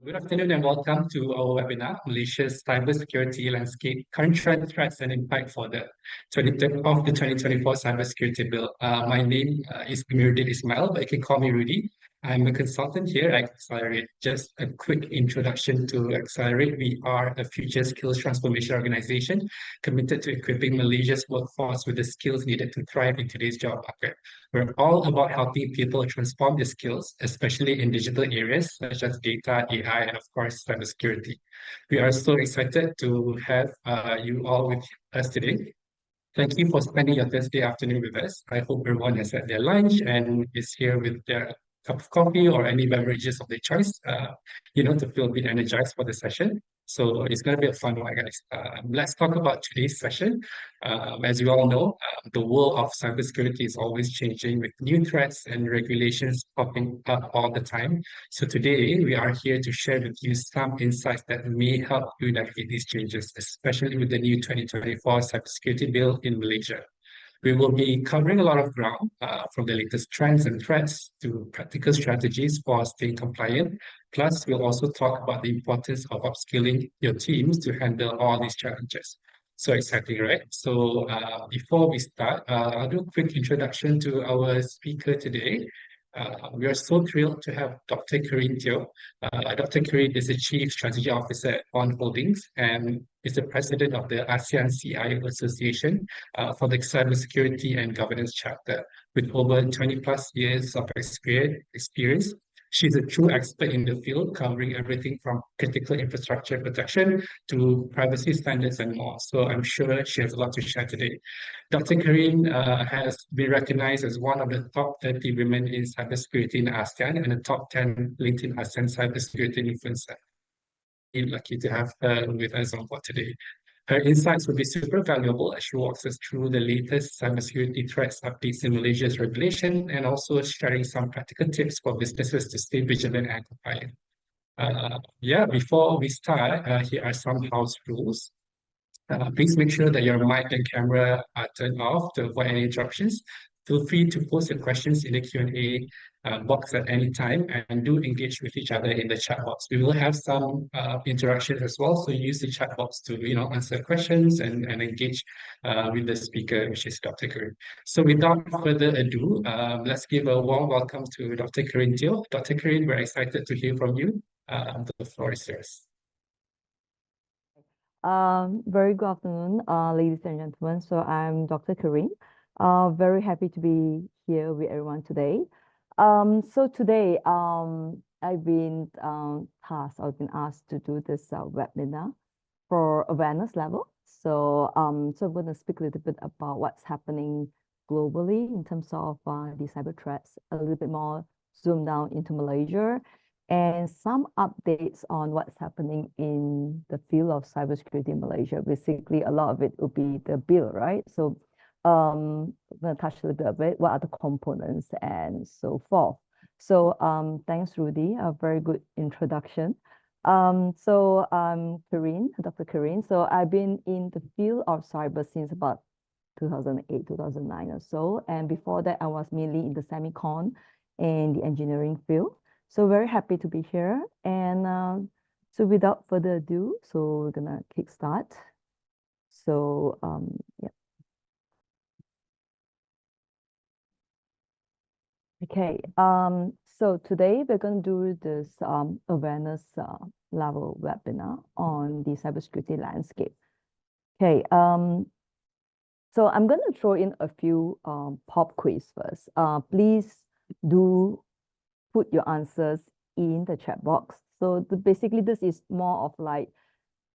Good afternoon and welcome to our webinar, Malaysia's Cybersecurity Landscape, Current Trends, Threats and Impact for the 2024 Cybersecurity Bill. My name is Amiruddin Ismail, but you can call me Rudy. I'm a consultant here at Accelerate. Just a quick introduction to Accelerate. We are a future skills transformation organization committed to equipping Malaysia's workforce with the skills needed to thrive in today's job market. We're all about helping people transform their skills, especially in digital areas such as data, AI, and of course, cybersecurity. We are so excited to have you all with us today. Thank you for spending your Thursday afternoon with us. I hope everyone has had their lunch and is here with their cup of coffee or any beverages of their choice, to feel a bit energized for the session. So it's going to be a fun one, guys. Let's talk about today's session. As you all know, the world of cybersecurity is always changing with new threats and regulations popping up all the time. So today we are here to share with you some insights that may help you navigate these changes, especially with the new 2024 cybersecurity bill in Malaysia. We will be covering a lot of ground, from the latest trends and threats to practical strategies for staying compliant. Plus, we'll also talk about the importance of upskilling your teams to handle all these challenges. So exciting, right? So before we start, I'll do a quick introduction to our speaker today. We are so thrilled to have Dr. Karin Teo. Dr. Karin is the Chief Strategy Officer at Bond Holdings and is the President of the ASEAN CIO Association for the Cybersecurity and Governance Chapter. With over 20 plus years of experience, she's a true expert in the field, covering everything from critical infrastructure protection to privacy standards and more. So I'm sure she has a lot to share today. Dr. Karin has been recognized as one of the top 30 women in cybersecurity in ASEAN and the top 10 LinkedIn ASEAN cybersecurity influencer. We're lucky to have her with us on board today. Her insights will be super valuable as she walks us through the latest cybersecurity threats updates in Malaysia's regulation and also sharing some practical tips for businesses to stay vigilant and compliant. Before we start, here are some house rules. Please make sure that your mic and camera are turned off to avoid any interruptions. Feel free to post your questions in the Q&A box at any time and do engage with each other in the chat box. We will have some interactions as well, so use the chat box to answer questions and engage with the speaker, which is Dr. Karin. So without further ado, let's give a warm welcome to Dr. Karin Teo. Dr. Karin, we're excited to hear from you. The floor is yours. Very good afternoon, ladies and gentlemen. So I'm Dr. Karin. Very happy to be here with everyone today. So today, I've been been asked to do this webinar for awareness level. So, I'm going to speak a little bit about what's happening globally in terms of the cyber threats, a little bit more zoom down into Malaysia, and some updates on what's happening in the field of cybersecurity in Malaysia. Basically, a lot of it will be the bill, right? So I'm going to touch a little bit of it, what are the components and so forth. So thanks, Rudy, a very good introduction. So I'm Karin, Dr. Karin. So I've been in the field of cyber since about 2008, 2009 or so. And before that, I was mainly in the semicon and the engineering field. So very happy to be here. And so without further ado, so we're gonna kickstart. So yeah. Okay. So today we're going to do this awareness level webinar on the cybersecurity landscape. Okay. So I'm going to throw in a few pop quiz first. Please do put your answers in the chat box. So basically this is more of like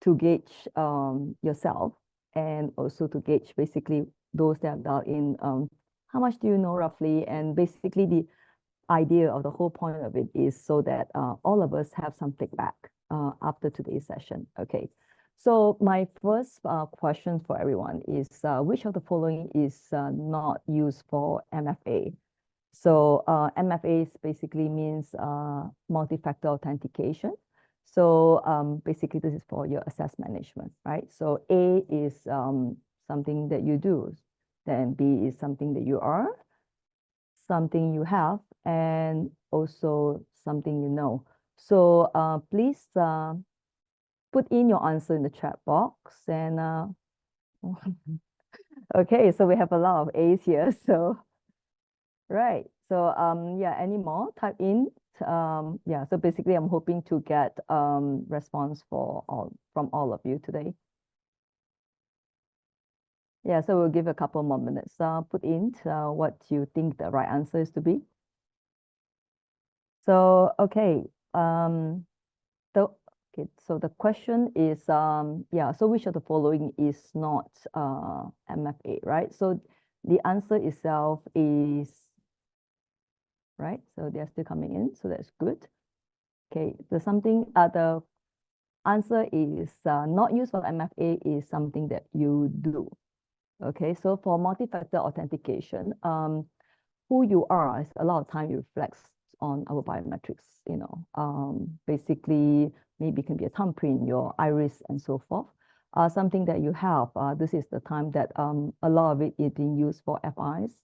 to gauge yourself and also to gauge basically those that are in how much do you know roughly, and basically the idea of the whole point of it is so that all of us have some feedback after today's session. Okay. So my first question for everyone is which of the following is not used for MFA? So MFA basically means multi-factor authentication. So basically this is for your access management, right? So A is something that you do, then B is something that you are, something you have, and also something you know. So please put in your answer in the chat box. And okay, so we have a lot of A's here. So right. So yeah, any more? Type in. Yeah, so basically I'm hoping to get response from all of you today. Yeah, so we'll give a couple more minutes. Put in what you think the right answer is to be. So okay, so the question is yeah, so which of the following is not MFA, right? So the answer itself is right. So they're still coming in, so that's good. Okay, the answer is not used for MFA is something that you do. Okay, so for multi-factor authentication, who you are is a lot of time reflects on our biometrics, basically maybe it can be a thumbprint, your iris and so forth. Something that you have, this is the time that a lot of it is being used for FIs,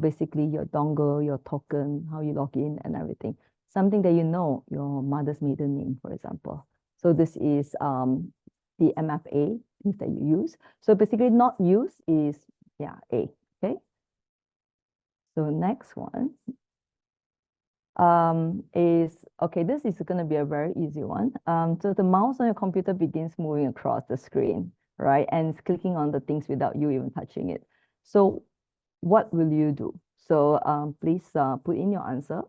basically your dongle, your token, how you log in and everything. Something that you know, your mother's maiden name, for example. So this is the MFA things that you use. So basically not used is, yeah, A, okay? So next one is, okay, this is going to be a very easy one. So the mouse on your computer begins moving across the screen, right? And it's clicking on the things without you even touching it. So what will you do? So please put in your answer.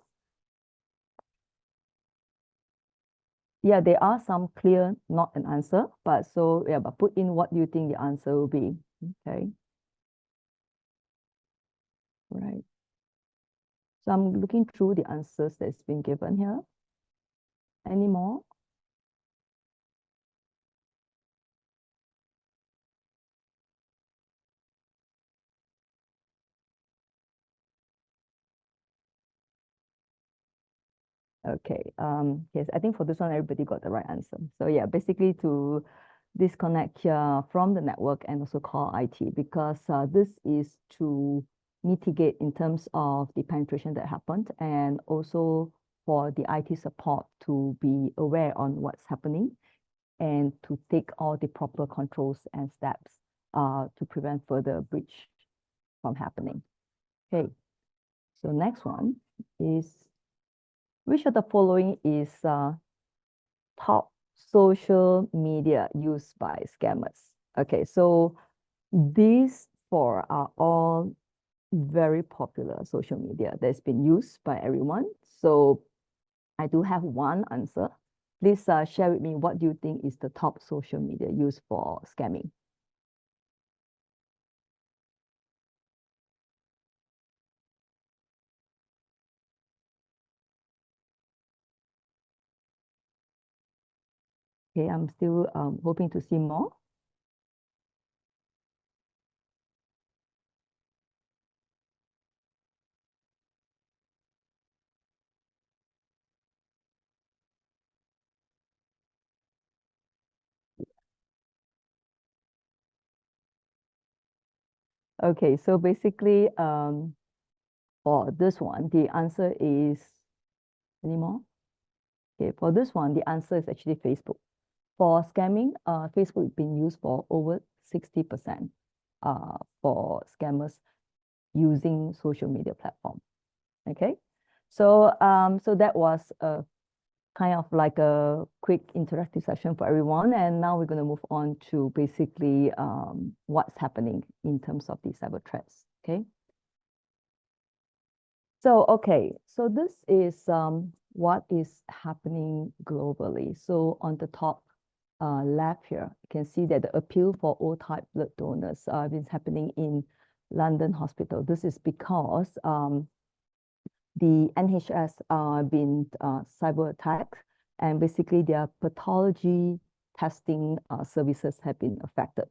Yeah, there are some clear not an answer, but so yeah, but put in what you think the answer will be. Okay. Right. So I'm looking through the answers that's been given here. Any more? Okay. Yes, I think for this one, everybody got the right answer. So yeah, basically to disconnect from the network and also call IT, because this is to mitigate in terms of the penetration that happened, and also for the IT support to be aware on what's happening and to take all the proper controls and steps to prevent further breach from happening. Okay. So next one is, which of the following is top social media used by scammers? Okay, so these four are all very popular social media that's been used by everyone. So I do have one answer. Please share with me what do you think is the top social media used for scamming? Okay, I'm still hoping to see more. Okay, so basically for this one, the answer is, any more? Okay, for this one, the answer is actually Facebook. For scamming, Facebook has been used for over 60% for scammers using social media platform. Okay, so so that was a kind of like a quick interactive session for everyone, and now we're going to move on to basically what's happening in terms of these cyber threats. Okay. So okay, so this is what is happening globally. So on the top left here, you can see that the appeal for O-type blood donors is happening in London Hospital. This is because the NHS been cyber attacked, and basically their pathology testing services have been affected.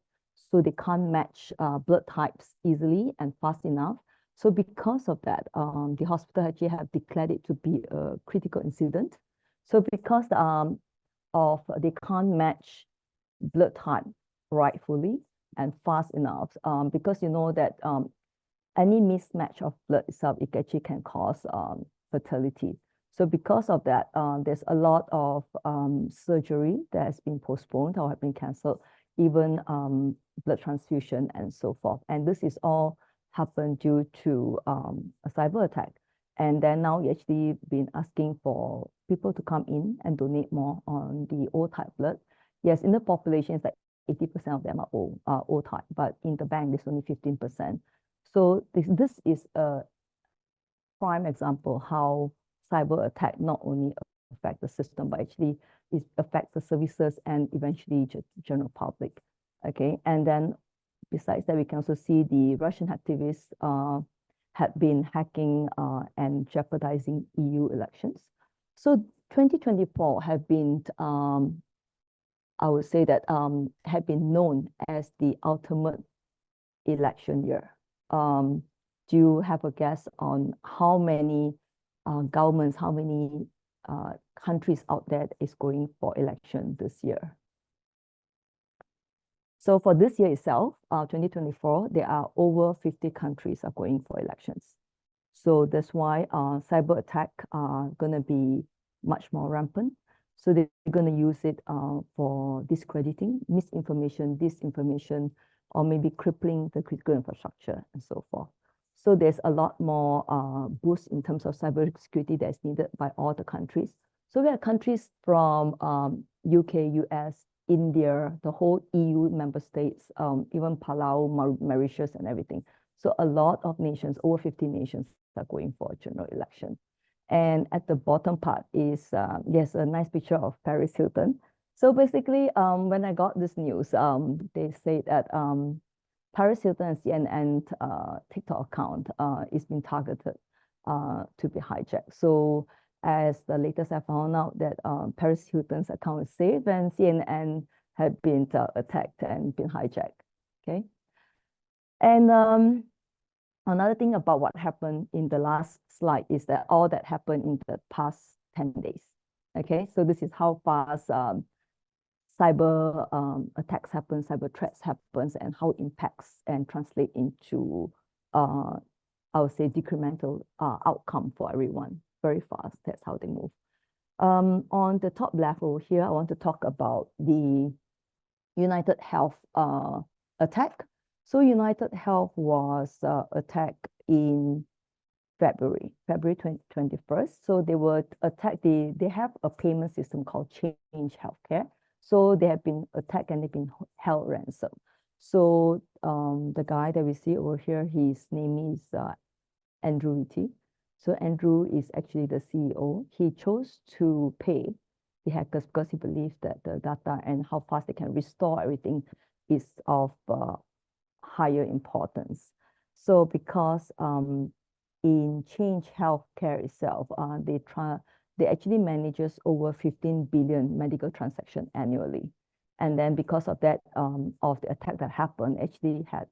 So they can't match blood types easily and fast enough. So because of that, the hospital actually have declared it to be a critical incident. So because of they can't match blood type rightfully and fast enough, because you know that any mismatch of blood itself, it actually can cause fertility. So because of that, there's a lot of surgery that has been postponed or have been cancelled, even blood transfusion and so forth. And this is all happened due to a cyber attack. And then now we actually been asking for people to come in and donate more on the O type blood. Yes, in the population, it's like 80% of them are O type, but in the bank, there's only 15%. So this is a prime example how cyber attack not only affect the system, but actually it affects the services and eventually general public. Okay, and then besides that, we can also see the Russian activists had been hacking and jeopardizing EU elections. So 2024 have been, I would say that have been known as the ultimate election year. Do you have a guess on how many governments, how many countries out there is going for election this year? So for this year itself, 2024, there are over 50 countries are going for elections. So that's why cyber attack are going to be much more rampant. So they're going to use it for discrediting, misinformation, disinformation, or maybe crippling the critical infrastructure and so forth. So there's a lot more boost in terms of cybersecurity that's needed by all the countries. So we have countries from UK, US, India, the whole EU member states, even Palau, Mauritius, and everything. So a lot of nations, over 50 nations, are going for a general election. And at the bottom part is, yes, a nice picture of Paris Hilton. So basically, when I got this news, they say that Paris Hilton and CNN TikTok account is being targeted to be hijacked. So as the latest I found out that Paris Hilton's account is safe and CNN had been attacked and been hijacked, okay? And another thing about what happened in the last slide is that all that happened in the past 10 days, okay? So this is how fast cyber attacks happen, cyber threats happens, and how it impacts and translate into, I would say, decremental outcome for everyone. Very fast, that's how they move. On the top left over here, I want to talk about the United Health attack. So United Health was attacked in February 21st. So they were attacked, they have a payment system called Change Healthcare. So they have been attacked and they've been held ransom. So the guy that we see over here, his name is Andrew Witty. So Andrew is actually the CEO. He chose to pay the hackers because he believes that the data and how fast they can restore everything is of higher importance. So because in Change Healthcare itself, they actually manages over 15 billion medical transactions annually. And then because of that, of the attack that happened, actually had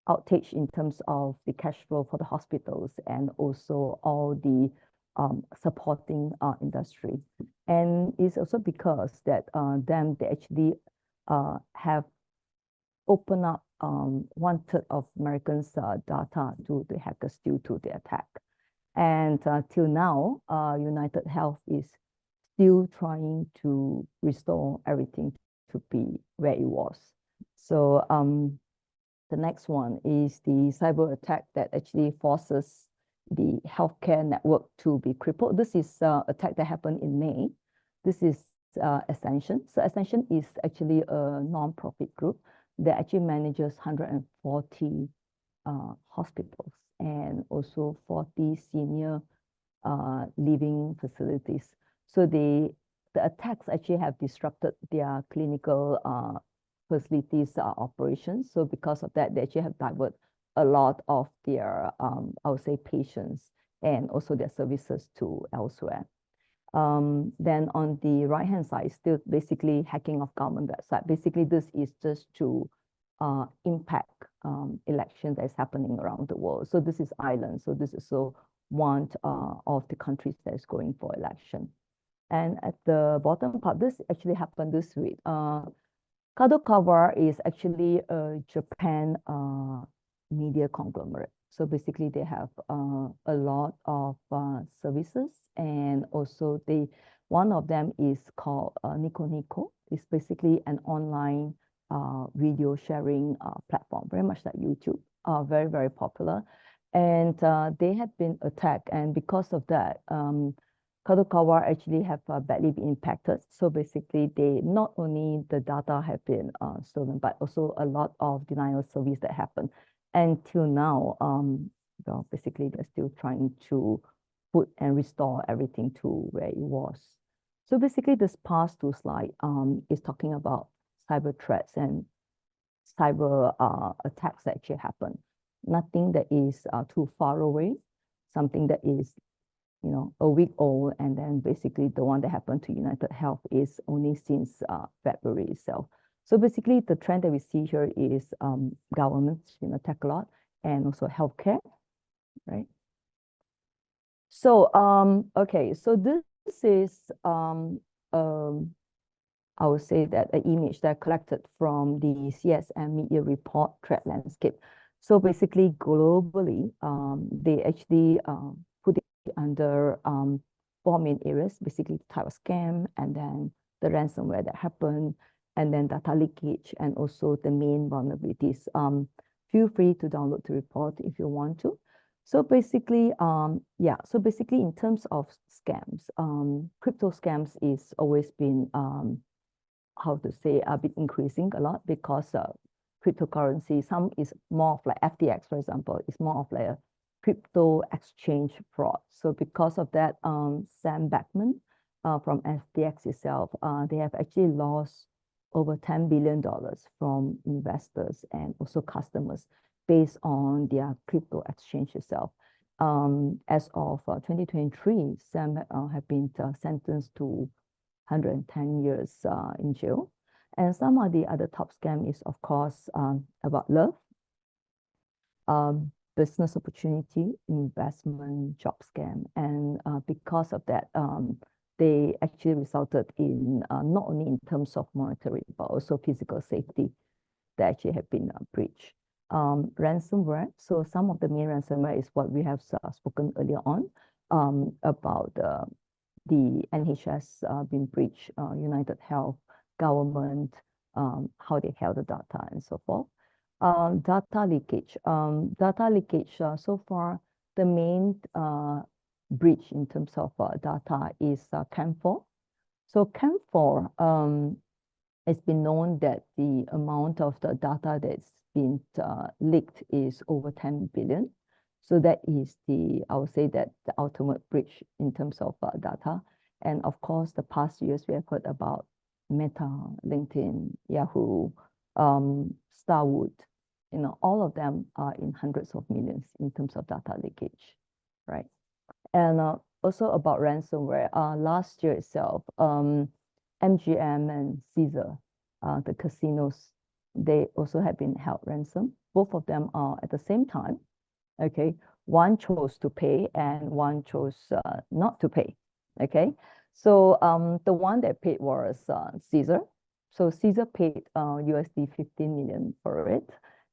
outage in terms of the cash flow for the hospitals and also all the supporting industry. And it's also because that they actually have opened up 1/3 of Americans' data to the hackers due to the attack. And till now, United Health is still trying to restore everything to be where it was. So the next one is the cyber attack that actually forces the healthcare network to be crippled. This is an attack that happened in May. This is Ascension. So Ascension is actually a non-profit group that actually manages 140 hospitals and also 40 senior living facilities. So the attacks actually have disrupted their clinical facilities operations. So because of that, they actually have diverted a lot of their, I would say, patients and also their services to elsewhere. Then on the right-hand side, still basically hacking of government website. Basically, this is just to impact elections that is happening around the world. So this is Ireland. So this is so one of the countries that is going for election. And at the bottom part, this actually happened this week. Kadokawa is actually a Japan media conglomerate. So basically, they have a lot of services, and also one of them is called Nico Nico. It's basically an online video sharing platform, very much like YouTube, very, very popular. And they had been attacked, and because of that, Kadokawa actually have badly been impacted. So basically, not only the data have been stolen, but also a lot of denial of service that happened. Until now, well, basically, they're still trying to put and restore everything to where it was. So basically, this past two slide is talking about cyber threats and cyber attacks that actually happen. Nothing that is too far away, something that is a week old, and then basically the one that happened to United Health is only since February itself. So basically the trend that we see here is governments, attack a lot, and also healthcare, right? So okay, so this is I would say that an image that I collected from the CSM media report threat landscape. So basically globally, they actually put it under four main areas, basically type of scam, and then the ransomware that happened, and then data leakage, and also the main vulnerabilities. Feel free to download the report if you want to. So basically, yeah, so basically in terms of scams, crypto scams is always been, how to say, been increasing a lot because cryptocurrency, some is more of like FTX, for example, is more of like a crypto exchange fraud. So because of that, Sam Bankman from FTX itself, they have actually lost over $10 billion from investors and also customers based on their crypto exchange itself. As of 2023, Sam have been sentenced to 110 years in jail. And some of the other top scam is, of course, about love, business opportunity, investment, job scam. And because of that, they actually resulted in not only in terms of monetary, but also physical safety that actually have been breached. Ransomware. So some of the main ransomware is what we have spoken earlier on about the NHS being breached, United Health, government, how they held the data and so forth. Data leakage. Data leakage, so far, the main breach in terms of data is CAN4. So CAN4, it's been known that the amount of the data that's been leaked is over 10 billion. So that is I would say that the ultimate breach in terms of data. And of course, the past years we have heard about Meta, LinkedIn, Yahoo, Starwood, all of them are in hundreds of millions in terms of data leakage, right? And also about ransomware, last year itself, MGM and Caesar, the casinos, they also have been held ransom. Both of them are at the same time. Okay, one chose to pay and one chose not to pay. Okay, so the one that paid was Caesar. So Caesar paid USD 15 million for it,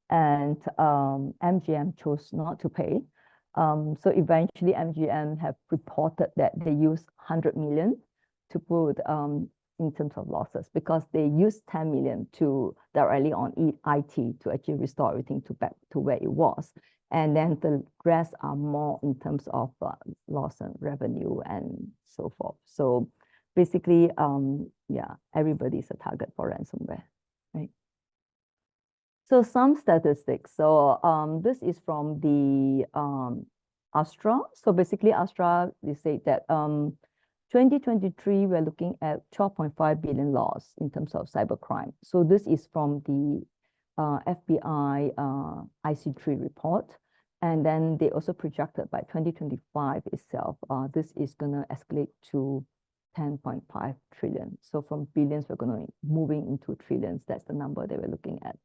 and MGM chose not to pay. So eventually MGM have reported that they used 100 million to put in terms of losses, because they used 10 million to directly on IT to actually restore everything back to where it was. And then the rest are more in terms of loss and revenue and so forth. So basically, yeah, everybody's a target for ransomware, right? So some statistics. So this is from the Astra. So basically, Astra, they say that 2023, we're looking at 12.5 billion loss in terms of cybercrime. So this is from the FBI IC3 report. And then they also projected by 2025 itself, this is going to escalate to 10.5 trillion. So from billions, we're going to moving into trillions. That's the number that we're looking at.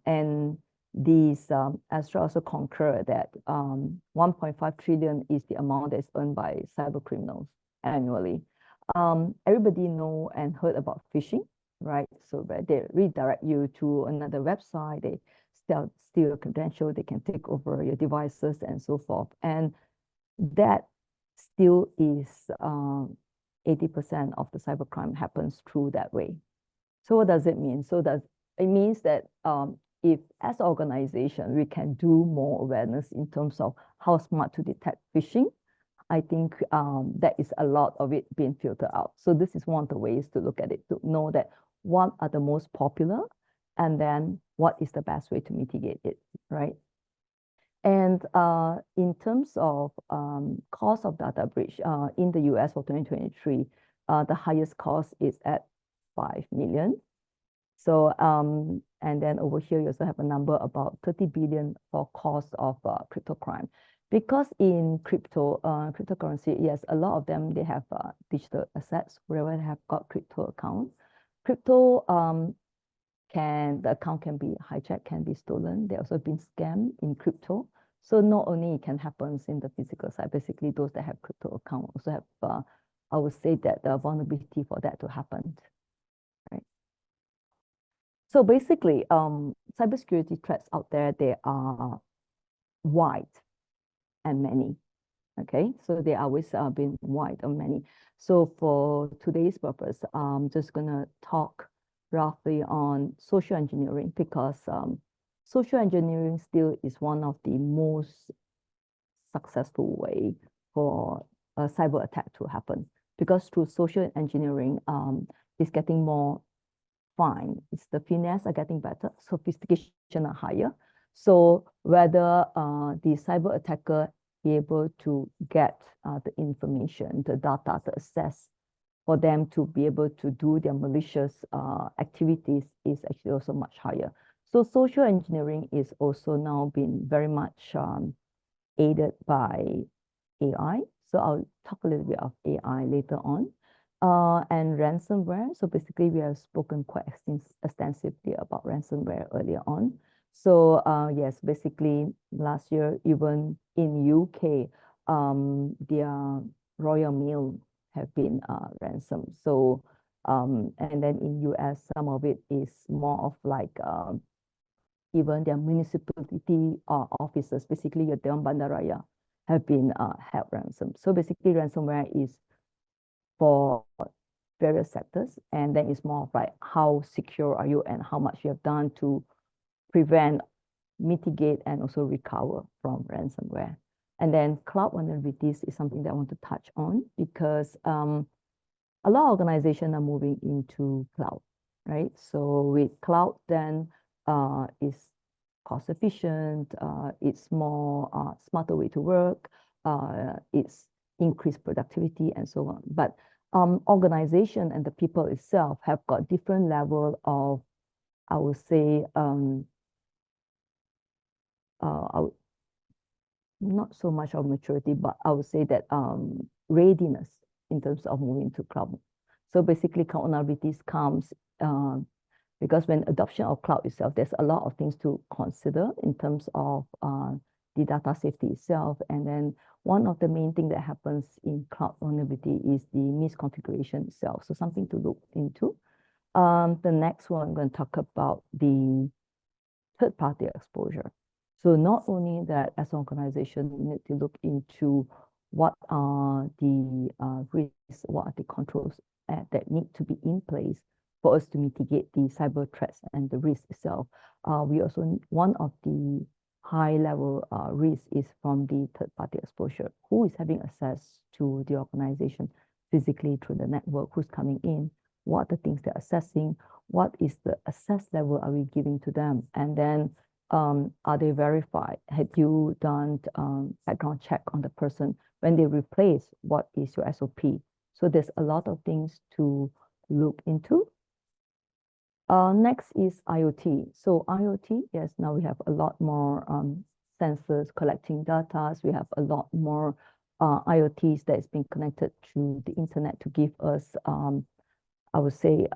And these Astra also concur that 1.5 trillion is the amount that's earned by cyber criminals annually. Everybody know and heard about phishing, right? So they redirect you to another website, they steal your credential, they can take over your devices and so forth. And that still is 80% of the cybercrime happens through that way. So what does it mean? It means that if as an organization we can do more awareness in terms of how smart to detect phishing, I think that is a lot of it being filtered out. So this is one of the ways to look at it, to know that what are the most popular, and then what is the best way to mitigate it, right? And in terms of cost of data breach in the US for 2023, the highest cost is at 5 million. So, and then over here, you also have a number about 30 billion for cost of crypto crime. Because in cryptocurrency, yes, a lot of them, they have digital assets, wherever they have got crypto accounts. The account can be hijacked, can be stolen. They also been scammed in crypto. So not only it can happen in the physical side, basically those that have crypto account also have, I would say that the vulnerability for that to happen, right? So basically, cybersecurity threats out there, they are wide and many, okay? So they always been wide and many. So for today's purpose, I'm just gonna talk roughly on social engineering, because social engineering still is one of the most successful way for a cyber attack to happen, because through social engineering, it's getting more fine. It's the finesse are getting better, sophistication are higher. So whether the cyber attacker be able to get the information, the data, the access for them to be able to do their malicious activities is actually also much higher. So social engineering is also now being very much aided by AI. So I'll talk a little bit of AI later on. And ransomware. So basically, we have spoken quite extensively about ransomware earlier on. So yes, basically last year, even in UK, their Royal Mail have been ransomed. So and then in US, some of it is more of like even their municipality officers, basically your Dewan Bandaraya, have been held ransom. So basically, ransomware is for various sectors, and then it's more of like how secure are you and how much you have done to prevent, mitigate, and also recover from ransomware. And then cloud vulnerabilities is something that I want to touch on, because a lot of organizations are moving into cloud, right? So with cloud, then it's cost efficient, it's more smarter way to work, it's increased productivity and so on. But organization and the people itself have got different level of, I would say, not so much of maturity, but I would say that readiness in terms of moving to cloud. So basically, cloud vulnerabilities comes because when adoption of cloud itself, there's a lot of things to consider in terms of the data safety itself. And then one of the main things that happens in cloud vulnerability is the misconfiguration itself. So something to look into. The next one, I'm going to talk about the third-party exposure. So not only that, as an organization, we need to look into what are the risks, what are the controls that need to be in place for us to mitigate the cyber threats and the risk itself. We also, one of the high-level risks is from the third-party exposure. Who is having access to the organization physically through the network? Who's coming in? What are the things they're assessing? What is the access level are we giving to them? And then are they verified? Have you done background check on the person? When they replace, what is your SOP? So there's a lot of things to look into. Next is IoT. So IoT, yes, now we have a lot more sensors collecting data. We have a lot more IoTs that is being connected to the internet to give us, I would say,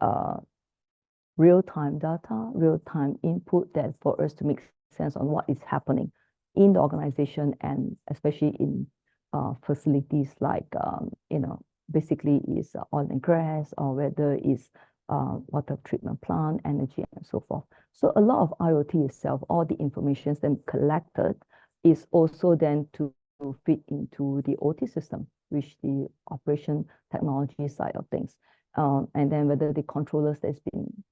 real-time data, real-time input that for us to make sense on what is happening in the organization, and especially in facilities like, basically is oil and gas, or whether it's water treatment plant, energy, and so forth. So a lot of IoT itself, all the information then collected is also then to fit into the OT system, which the operation technology side of things. And then whether the controllers that's been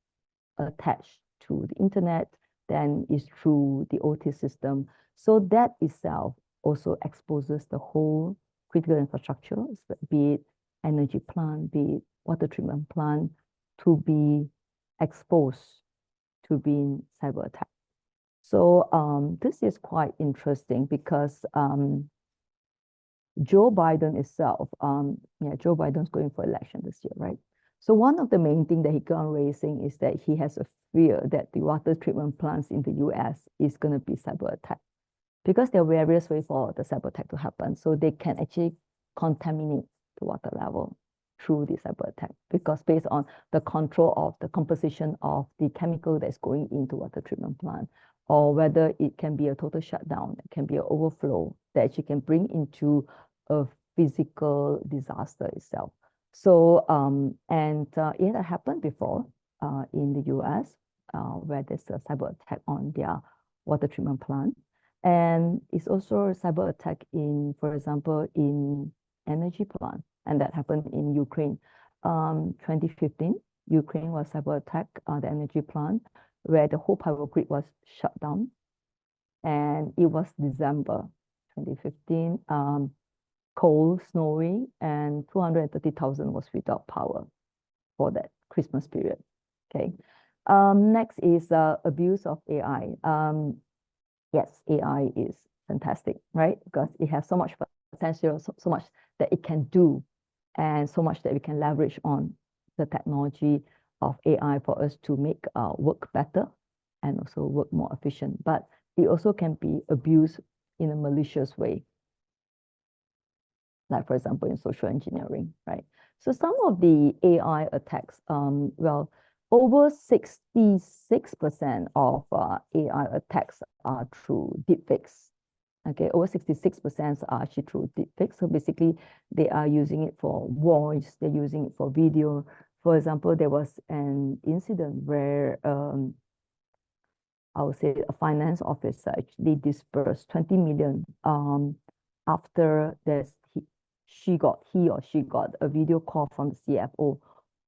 attached to the internet, then is through the OT system. So that itself also exposes the whole critical infrastructure, be it energy plant, be it water treatment plant, to be exposed to being cyber attacked. So this is quite interesting because Joe Biden itself, Joe Biden's going for election this year, right? So one of the main things that he gone raising is that he has a fear that the water treatment plants in the US is going to be cyber attacked because there are various ways for the cyber attack to happen. So they can actually contaminate the water level through the cyber attack because based on the control of the composition of the chemical that's going into water treatment plant, or whether it can be a total shutdown, it can be an overflow that actually can bring into a physical disaster itself. So, it had happened before in the US, where there's a cyber attack on their water treatment plant. And it's also a cyber attack in, for example, in energy plant, and that happened in Ukraine. 2015, Ukraine was cyber attack on the energy plant, where the whole power grid was shut down. And it was December 2015, cold, snowy, and 230,000 was without power for that Christmas period. Okay. Next is abuse of AI. Yes, AI is fantastic, right? Because it has so much potential, so much that it can do, and so much that we can leverage on the technology of AI for us to make work better and also work more efficient. But it also can be abused in a malicious way, like for example in social engineering, right? So some of the AI attacks, well, over 66% of AI attacks are through deepfakes. Okay, over 66% are actually through deepfakes. So basically, they are using it for voice, they're using it for video. For example, there was an incident where I would say a finance officer actually disbursed 20 million after he or she got a video call from the CFO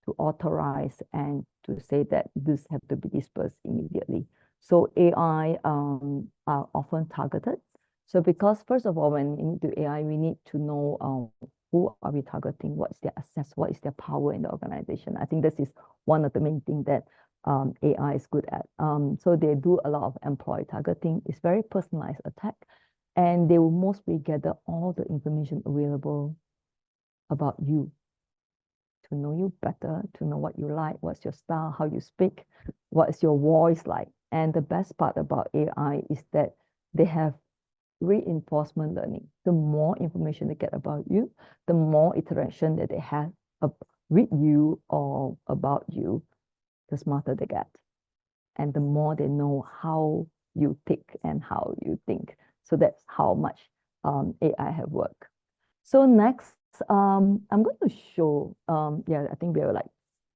to authorize and to say that this had to be dispersed immediately. So AI are often targeted. So because first of all, when into AI, we need to know who are we targeting, what is their access, what is their power in the organization. I think this is one of the main things that AI is good at. So they do a lot of employee targeting. It's very personalized attack, and they will mostly gather all the information available about you, to know you better, to know what you like, what's your style, how you speak, what is your voice like. And the best part about AI is that they have reinforcement learning. The more information they get about you, the more interaction that they have with you or about you, the smarter they get. And the more they know how you tick and how you think. So that's how much AI have worked. So next, I'm going to show, I think we are like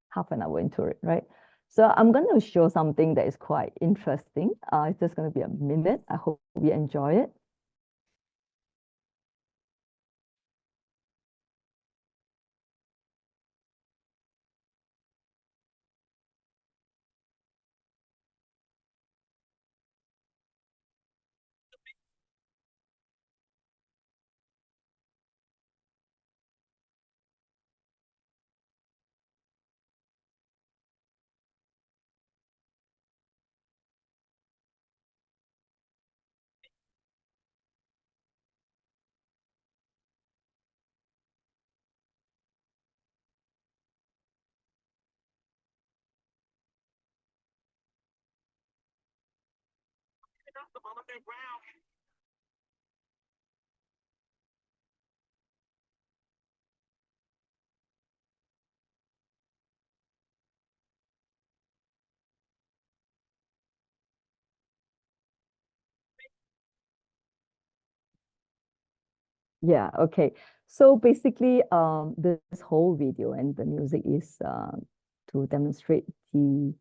half an hour into it, right? So I'm going to show something that is quite interesting. It's just going to be a minute. I hope you enjoy it. Yeah, okay. So basically, this whole video and the music is to demonstrate the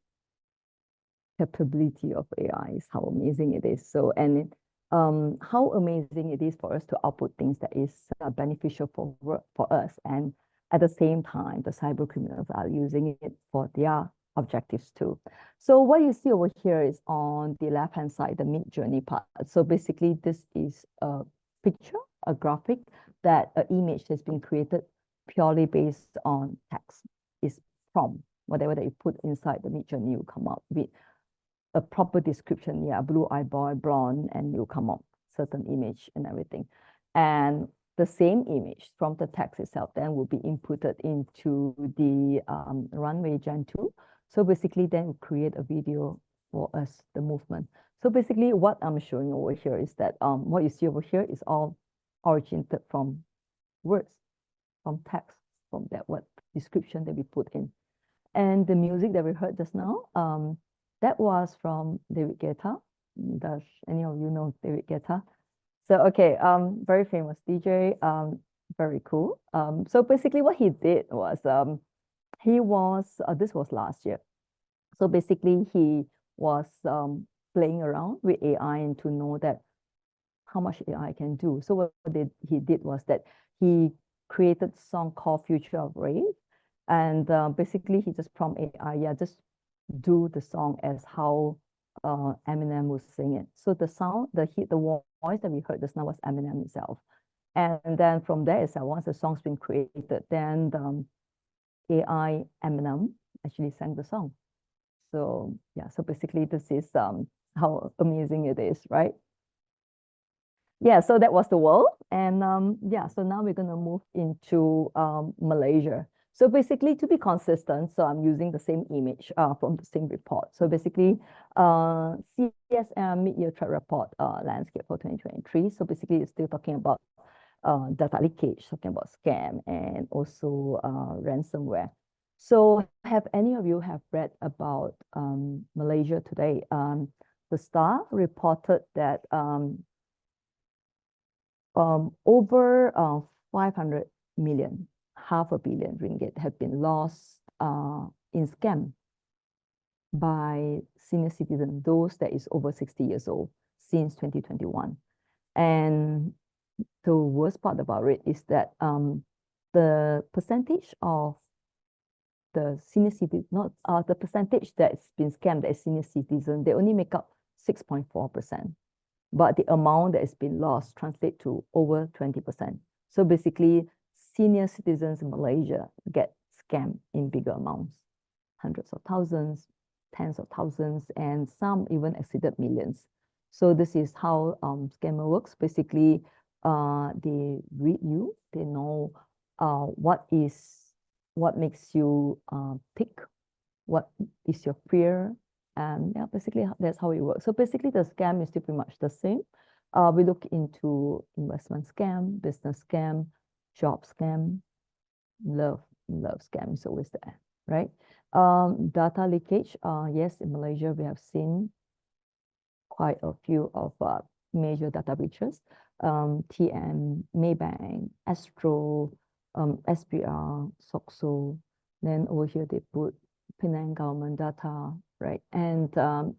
capability of AI, is how amazing it is. So, and how amazing it is for us to output things that is beneficial for us, and at the same time, the cyber criminals are using it for their objectives too. So what you see over here is on the left-hand side, the Midjourney part. So basically, this is a picture, a graphic, that an image has been created purely based on text. Is prompt, whatever that you put inside the Midjourney will come up with a proper description. Yeah, blue eye boy, blonde, and you come up certain image and everything. And the same image from the text itself then will be inputted into the Runway Gen 2. So basically then we create a video for us, the movement. So basically what I'm showing over here is that what you see over here is all originated from words, from text, from that what description that we put in. And the music that we heard just now, that was from David Guetta. Does any of you know David Guetta? So, okay, very famous DJ, very cool. So basically what he did was, this was last year. So basically he was playing around with AI and to know that how much AI can do. So what he did was that he created a song called Future of Rave. And basically he just prompt AI, yeah, just do the song as how Eminem would sing it. So the sound, the voice that we heard just now was Eminem himself. And then from there itself, once the song's been created, then the AI Eminem actually sang the song. So yeah, so basically this is how amazing it is, right? Yeah, so that was the world. And yeah, so now we're gonna move into Malaysia. So basically, to be consistent, so I'm using the same image from the same report. So basically, CSM mid-year track report landscape for 2023. So basically, it's still talking about data leakage, talking about scam, and also ransomware. So have any of you have read about Malaysia today? The Star reported that over 500 million, $500 million ringgit have been lost in scam by senior citizens, those that is over 60 years old, since 2021. And the worst part about it is that the percentage of the senior citizen, not the percentage that's been scammed as senior citizen, they only make up 6.4%. But the amount that has been lost translates to over 20%. So basically, senior citizens in Malaysia get scammed in bigger amounts, hundreds of thousands, tens of thousands, and some even exceeded millions. So this is how scammer works. Basically, they read you, they know what makes you tick, what is your fear, and yeah, basically that's how it works. So basically the scam is still pretty much the same. We look into investment scam, business scam, job scam, love scam is always there, right? Data leakage, yes, in Malaysia we have seen quite a few of major data breaches. TM, Maybank, Astro, SPR, SOXO. Then over here they put Penang government data, right? And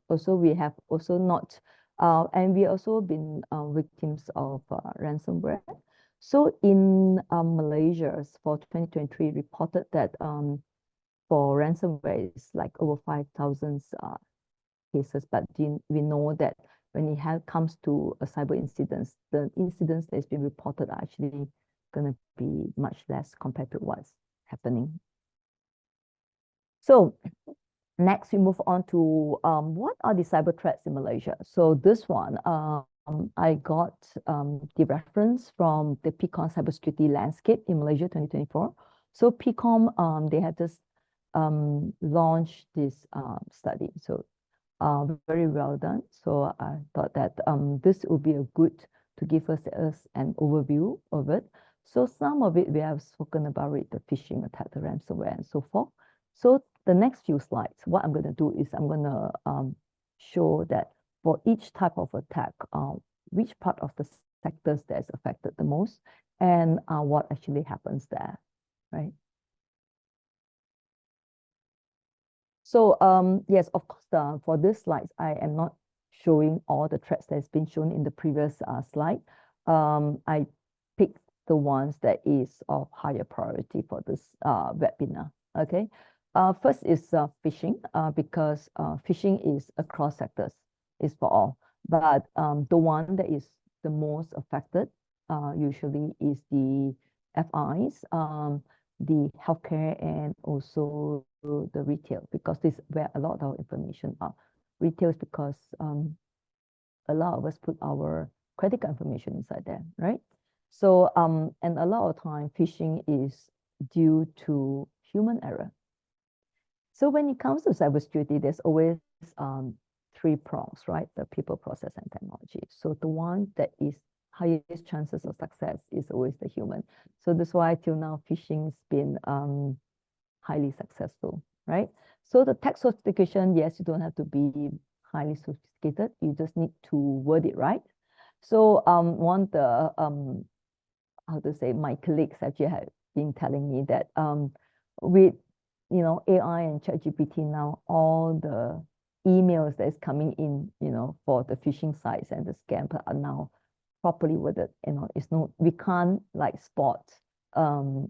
also we have also not, and we also been victims of ransomware. So in Malaysia for 2023 reported that for ransomware it's like over 5,000 cases, but we know that when it comes to a cyber incidents, the incidents that's been reported are actually going to be much less compared to what's happening. So next we move on to what are the cyber threats in Malaysia? So this one, I got the reference from the PCOM Cybersecurity Landscape in Malaysia 2024. So PCOM, they had just launched this study. So very well done. So I thought that this would be a good to give us an overview of it. So some of it we have spoken about it, the phishing attack, the ransomware, and so forth. So the next few slides, what I'm going to do is I'm going to show that for each type of attack, which part of the sectors that is affected the most, and what actually happens there, right? So yes, of course, for this slides, I am not showing all the threats that has been shown in the previous slide. I picked the ones that is of higher priority for this webinar. Okay. First is phishing, because phishing is across sectors, is for all. But the one that is the most affected usually is the FIs, the healthcare, and also the retail, because this is where a lot of our information are. Retail is because a lot of us put our credit card information inside there, right? So and a lot of time phishing is due to human error. So when it comes to cybersecurity, there's always three prongs, right? The people, process, and technology. So the one that is highest chances of success is always the human. So that's why till now phishing's been highly successful, right? So the text sophistication, yes, you don't have to be highly sophisticated. You just need to word it right. So one of the how to say, my colleagues actually have been telling me that with AI and ChatGPT now, all the emails that is coming in, for the phishing sites and the scam are now properly worded. It's no, we can't like spot a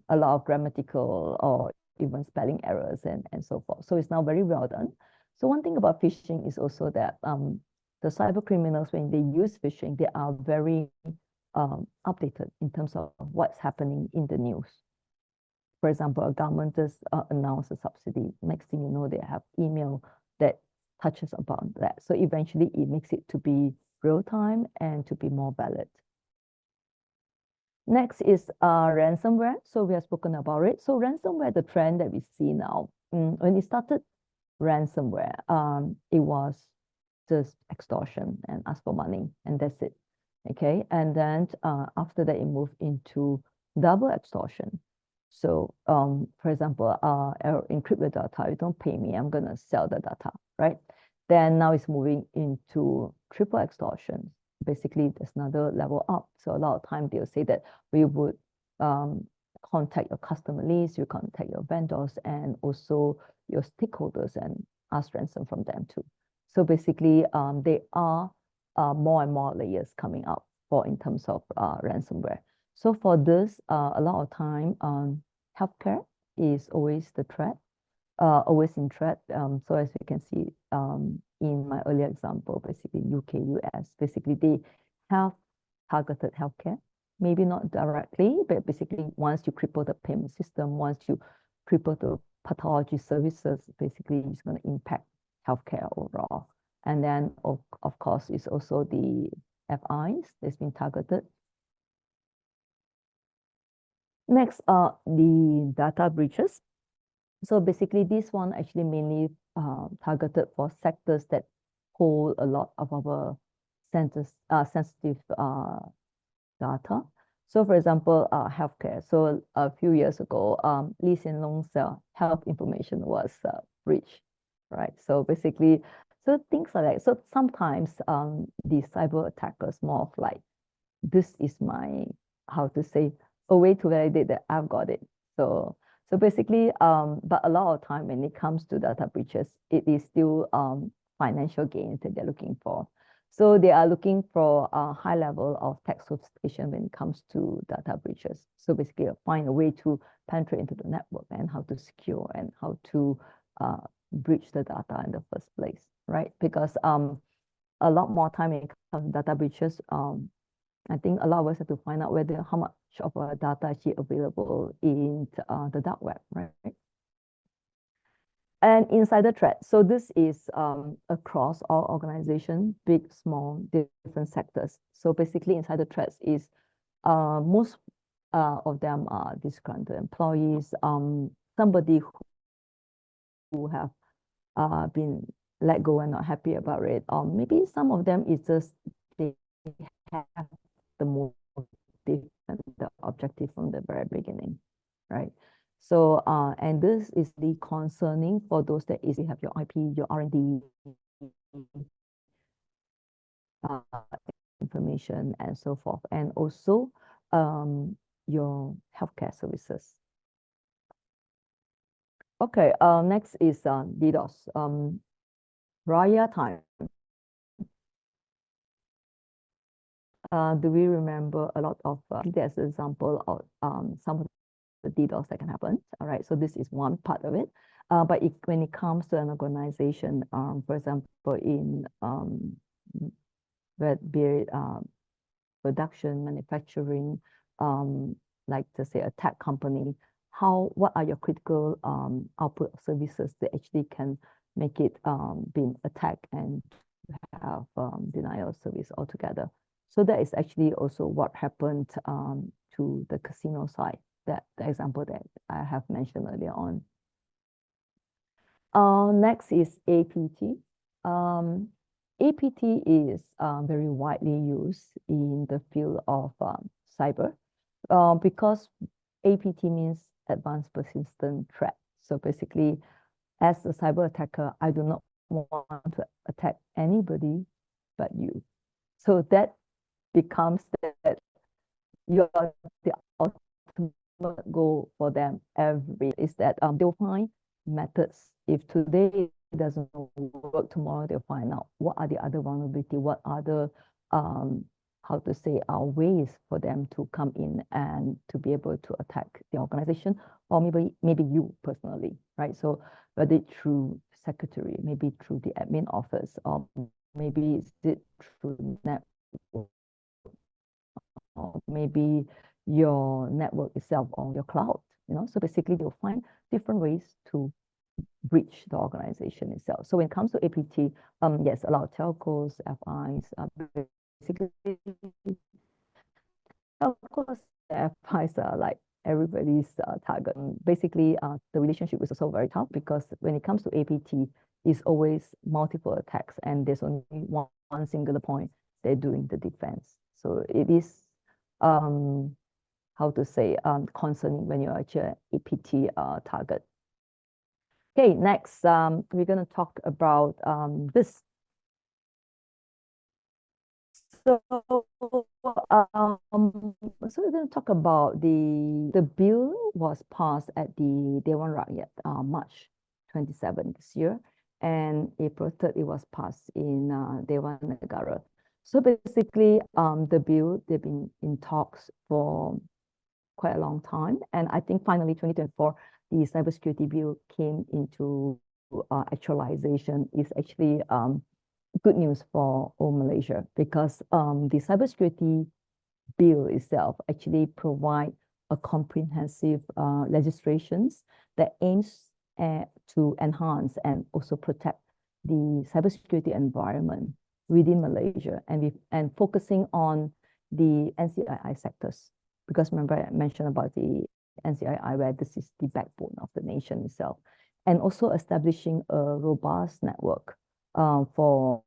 lot of grammatical or even spelling errors and so forth. So it's now very well done. So one thing about phishing is also that the cyber criminals, when they use phishing, they are very updated in terms of what's happening in the news. For example, a government just announced a subsidy. Next thing you know, they have email that touches upon that. So eventually it makes it to be real time and to be more valid. Next is ransomware. So we have spoken about it. So ransomware, the trend that we see now, when it started ransomware, it was just extortion and ask for money, and that's it. Okay, and then after that, it moved into double extortion. So for example, I'll encrypt your data. You don't pay me, I'm gonna sell the data, right? Then now it's moving into triple extortion. Basically, there's another level up. So a lot of time they'll say that we would contact your customer list, you contact your vendors, and also your stakeholders, and ask ransom from them too. So basically, there are more and more layers coming up in terms of ransomware. So for this, a lot of time, healthcare is always the threat, always in threat. So as we can see in my earlier example, basically UK, US, basically they have targeted healthcare, maybe not directly, but basically once you cripple the payment system, once you cripple the pathology services, basically it's going to impact healthcare overall. And then of course, it's also the FIs that's been targeted. Next are the data breaches. So basically this one actually mainly targeted for sectors that hold a lot of our sensitive data. So for example, healthcare. So a few years ago, Lee Hsien Loong's health information was breached, right? So basically, so things like that. So sometimes the cyber attackers more of like, this is my, how to say, a way to validate that I've got it. So basically, but a lot of time when it comes to data breaches, it is still financial gains that they're looking for. So they are looking for a high level of tech sophistication when it comes to data breaches. So basically, find a way to penetrate into the network and how to secure and how to breach the data in the first place, right? Because a lot more time when it comes to data breaches, I think a lot of us have to find out whether how much of our data is actually available in the dark web, right? And insider threat. So this is across all organizations, big, small, different sectors. So basically, insider threats is most of them are disgruntled employees, somebody who have been let go and not happy about it, or maybe some of them is just they have the motive and the objective from the very beginning, right? So, and this is the concerning for those that is you have your IP, your R&D information and so forth, and also your healthcare services. Okay, next is DDoS. Raya time. Do we remember a lot of there's an example of some of the DDoS that can happen? All right, so this is one part of it. But when it comes to an organization, for example, in be it production, manufacturing, like to say a tech company, what are your critical output services that actually can make it being attacked and have denial of service altogether. So that is actually also what happened to the casino side, that the example that I have mentioned earlier on. Next is APT. APT is very widely used in the field of cyber because APT means advanced persistent threat. So basically, as a cyber attacker, I do not want to attack anybody but you. So that becomes that you're the ultimate goal for them is that they'll find methods. If today it doesn't work, tomorrow they'll find out what are the other vulnerability, what other how to say ways for them to come in and to be able to attack the organization, or maybe you personally, right? So whether it's through secretary, maybe through the admin office, or maybe it's through network, or maybe your network itself or your cloud, so basically you'll find different ways to breach the organization itself. So when it comes to APT, yes, a lot of telcos, FIs, basically telcos, FIs are like everybody's target. Basically, the relationship is also very tough because when it comes to APT, it's always multiple attacks and there's only one singular point they're doing the defense. So it is how to say concerning when you're actually an APT target. Okay, next we're going to talk about this. So we're going to talk about the bill was passed at the Dewan Rakyat March 27 this year, and April 3rd it was passed in Dewan Negara. So basically, the bill, they've been in talks for quite a long time, and I think finally 2024 the cybersecurity bill came into actualization. Is actually good news for all Malaysia because the cybersecurity bill itself actually provide a comprehensive legislations that aims to enhance and also protect the cybersecurity environment within Malaysia and focusing on the NCII sectors. Because remember I mentioned about the NCII where this is the backbone of the nation itself, and also establishing a robust network for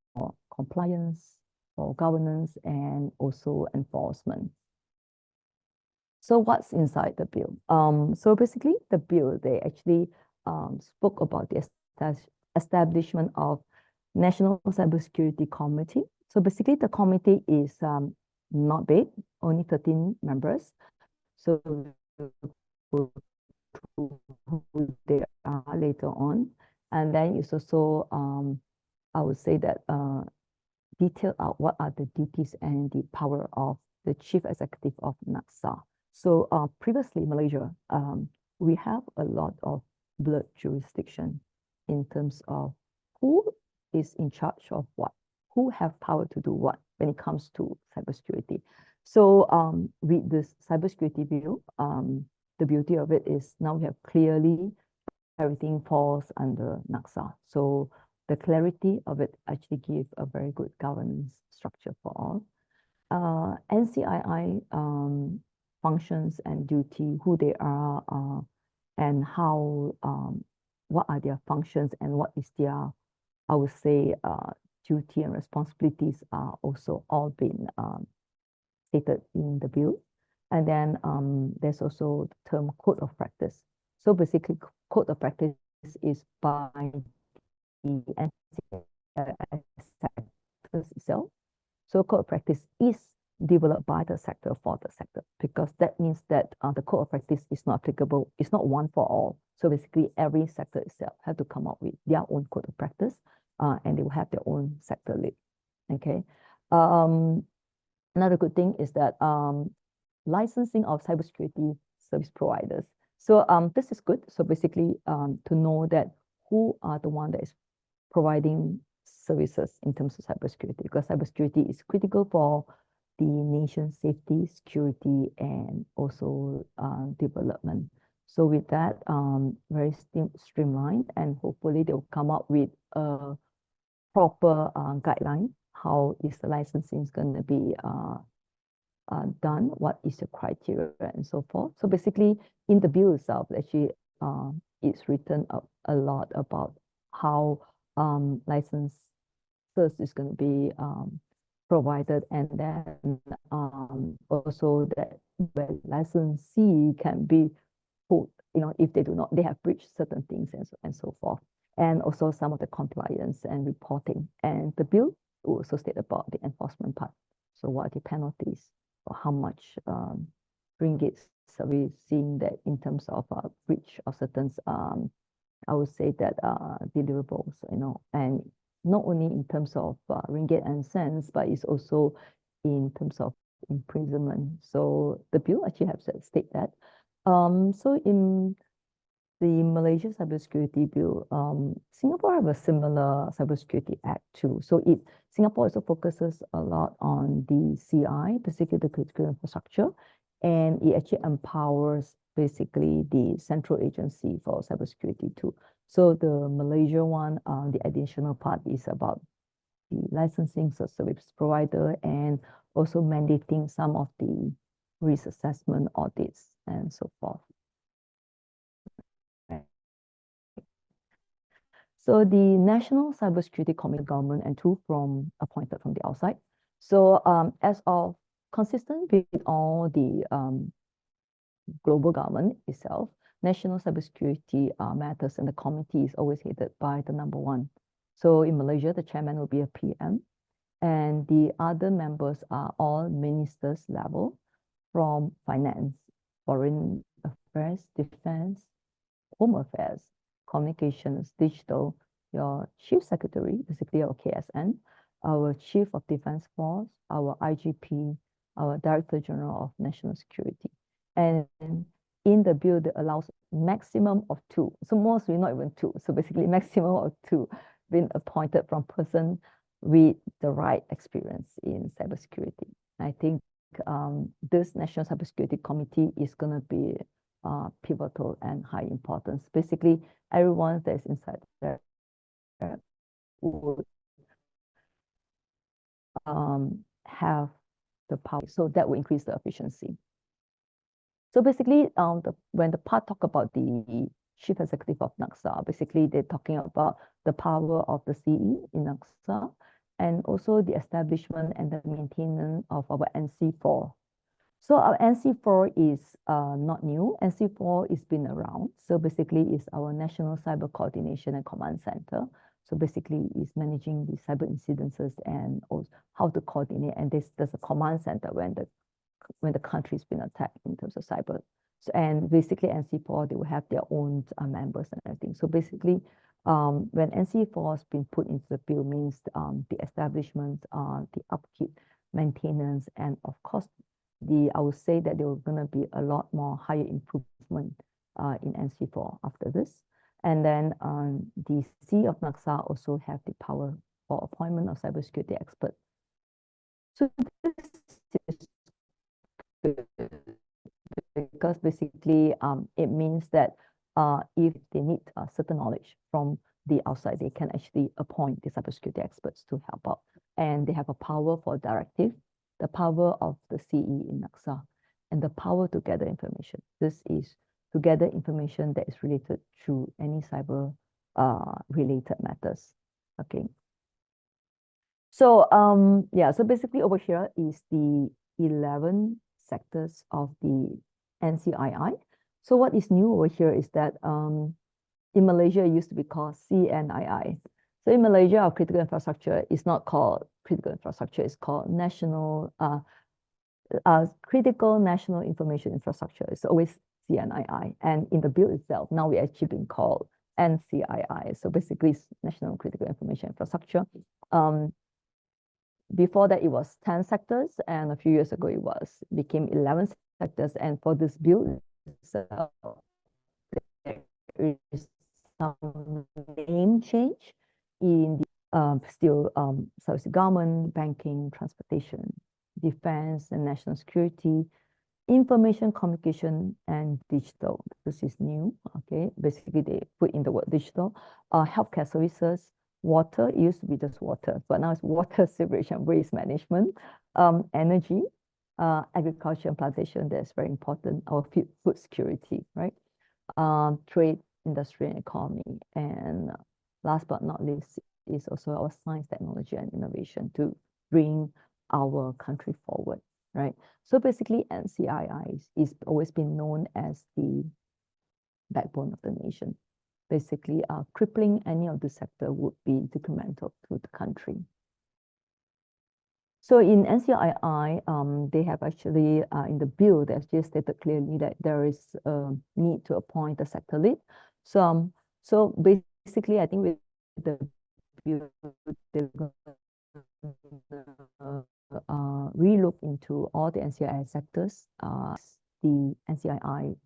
compliance, for governance, and also enforcement. So what's inside the bill? So basically the bill, they actually spoke about the establishment of National Cybersecurity Committee. So basically the committee is not big, only 13 members. So who they are later on. And then it's also, I would say that detail out what are the duties and the power of the chief executive of NACSA. So previously Malaysia, we have a lot of blurred jurisdiction in terms of who is in charge of what, who have power to do what when it comes to cybersecurity. So with this cybersecurity bill, the beauty of it is now we have clearly everything falls under NACSA. So the clarity of it actually gives a very good governance structure for all. NCII functions and duty, who they are, and how, what are their functions and what is their, I would say, duty and responsibilities are also all been stated in the bill. And then there's also the term code of practice. So basically, code of practice is by the NCII sectors itself. So code of practice is developed by the sector for the sector, because that means that the code of practice is not applicable, it's not one for all. So basically, every sector itself have to come up with their own code of practice, and they will have their own sector lead. Okay. Another good thing is that licensing of cybersecurity service providers. So this is good. So basically, to know that who are the one that is providing services in terms of cybersecurity, because cybersecurity is critical for the nation's safety, security, and also development. So with that, very streamlined, and hopefully they will come up with a proper guideline. How is the licensing going to be done? What is the criteria and so forth? So basically, in the bill itself, actually, it's written up a lot about how licenses is going to be provided, and then also that the licensee can be put, if they do not, they have breached certain things and so forth, and also some of the compliance and reporting. And the bill will also state about the enforcement part. So what are the penalties, or how much ringgits are we seeing that in terms of breach of certain, I would say that deliverables, and not only in terms of ringgit and cents, but it's also in terms of imprisonment. So the bill actually has state that. So in the Malaysia Cybersecurity Bill, Singapore have a similar Cybersecurity Act too. So Singapore also focuses a lot on the CI, basically the critical infrastructure, and it actually empowers basically the central agency for cybersecurity too. So the Malaysia one, the additional part is about the licensing of service provider, and also mandating some of the risk assessment audits and so forth. So the National Cybersecurity Committee government and two appointed from the outside. So as of consistent with all the global government itself, national cybersecurity matters, and the committee is always headed by the number one. So in Malaysia, the chairman will be a PM, and the other members are all ministers level, from finance, foreign affairs, defense, home affairs, communications, digital, your chief secretary, basically our KSN, our chief of defense force, our IGP, our director general of national security. And in the bill that allows maximum of two, so mostly not even two, so basically maximum of two being appointed from person with the right experience in cybersecurity. I think this National Cybersecurity Committee is going to be pivotal and high importance. Basically, everyone that is inside there would have the power, so that will increase the efficiency. So basically, when the part talk about the chief executive of NACSA, basically they're talking about the power of the CE in NACSA, and also the establishment and the maintenance of our NC4. So our NC4 is not new. NC4 has been around. So basically it's our National Cyber Coordination and Command Center. So basically it's managing the cyber incidences and also how to coordinate. And there's a command center when the country's been attacked in terms of cyber. So, and basically NC4, they will have their own members and everything. So basically, when NC4 has been put into the bill, means the establishment, the upkeep, maintenance, and of course, I would say that there will gonna be a lot more higher improvement in NC4 after this. And then the C of NACSA also have the power for appointment of cybersecurity expert. So this is because basically it means that if they need certain knowledge from the outside, they can actually appoint the cybersecurity experts to help out. And they have a power for directive, the power of the CE in NACSA, and the power to gather information. This is to gather information that is related to any cyber related matters. Okay. So yeah, so basically over here is the 11 sectors of the NCII. So what is new over here is that in Malaysia, it used to be called CNII. So in Malaysia, our critical infrastructure is not called critical infrastructure, it's called critical national information infrastructure. It's always CNII. And in the bill itself, now we're actually being called NCII. So basically, it's National Critical Information Infrastructure. Before that, it was 10 sectors, and a few years ago, became 11 sectors. And for this bill itself, there is some name change in the still service government, banking, transportation, defense, and national security, information, communication, and digital. This is new. Okay, basically they put in the word digital. Healthcare services, water. It used to be just water, but now it's water, sewerage, and waste management. Energy, agriculture and plantation. That's very important. Our food security, right? Trade, industry, and economy. And last but not least is also our science, technology, and innovation to bring our country forward, right? So basically, NCII is always been known as the backbone of the nation. Basically, crippling any of the sector would be detrimental to the country. So in NCII, they have actually, in the bill, they actually stated clearly that there is a need to appoint a sector lead. So basically, I think with the bill, they're going to relook into all the NCII sectors, the NCII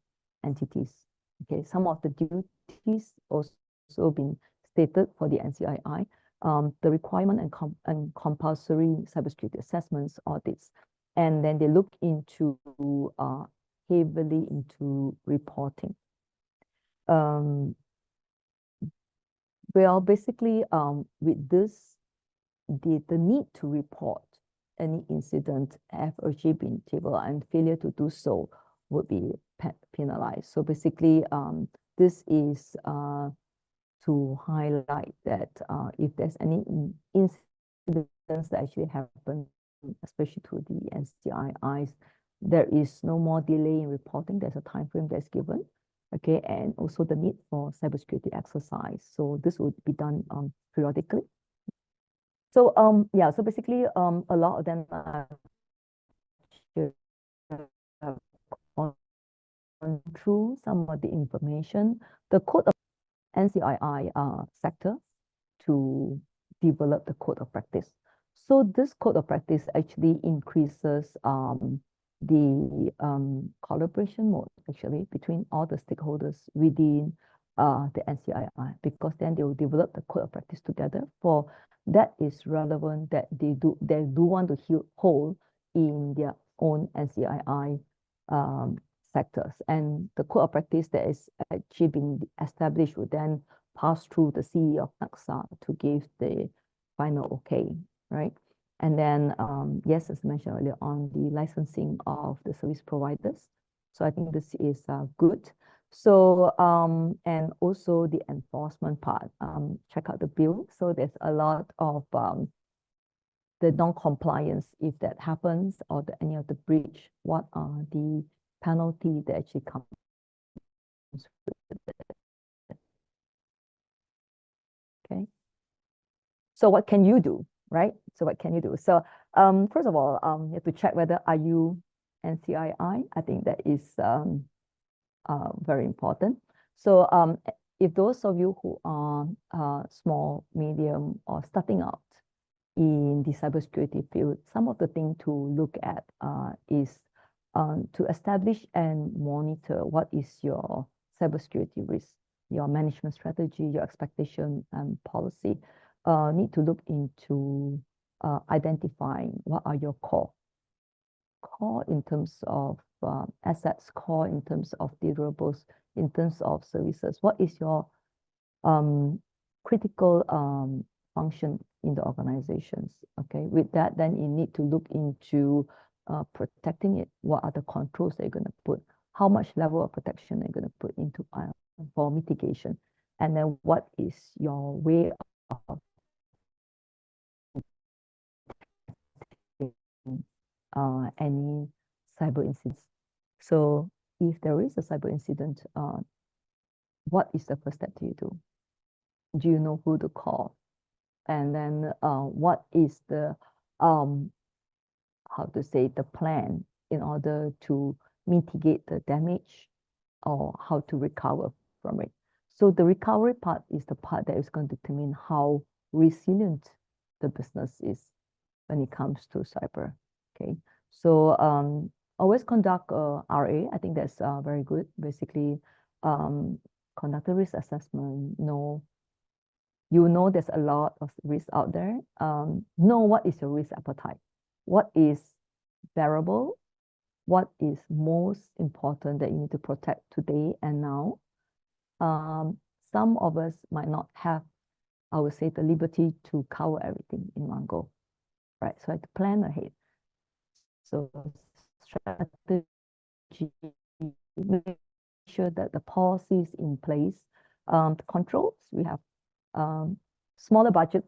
entities. Okay, some of the duties also been stated for the NCII. The requirement and compulsory cybersecurity assessments, audits, and then they look into heavily into reporting. Well, basically, with this, the need to report any incident have actually been tabled, and failure to do so would be penalized. So basically, this is to highlight that if there's any incidents that actually happen, especially to the NCIIs, there is no more delay in reporting. There's a time frame that's given, okay, and also the need for cybersecurity exercise. So this would be done periodically. So yeah, so basically a lot of them are gone through some of the information. The code of NCII sector to develop the code of practice. So this code of practice actually increases the collaboration mode actually between all the stakeholders within the NCII, because then they will develop the code of practice together for that is relevant that they do want to hold in their own NCII sectors. And the code of practice that is actually being established would then pass through the CE of NACSA to give the final okay, right? And then, yes, as mentioned earlier on, the licensing of the service providers. So I think this is good. So, and also the enforcement part, check out the bill. So there's a lot of the non-compliance, if that happens, or any of the breach, what are the penalty that actually comes with it? Okay. So what can you do, right? So what can you do? So first of all, you have to check whether are you NCII. I think that is very important. So if those of you who are small, medium, or starting out in the cybersecurity field, some of the things to look at is to establish and monitor what is your cybersecurity risk, your management strategy, your expectation and policy. Need to look into identifying what are your core in terms of assets, core in terms of deliverables, in terms of services. What is your critical function in the organizations? Okay, with that, then you need to look into protecting it. What are the controls that you're going to put? How much level of protection are you going to put into for mitigation? And then what is your way of any cyber incidents? So if there is a cyber incident, what is the first step you do? Do you know who to call? And then what is the how to say the plan in order to mitigate the damage or how to recover from it. So the recovery part is the part that is going to determine how resilient the business is when it comes to cyber. Okay, so always conduct RA. I think that's very good. Basically, conduct a risk assessment. You know there's a lot of risk out there. Know what is your risk appetite. What is bearable? What is most important that you need to protect today and now? Some of us might not have, I would say, the liberty to cover everything in one go, right? So I have to plan ahead. So strategy, make sure that the policy is in place. The controls, we have smaller budget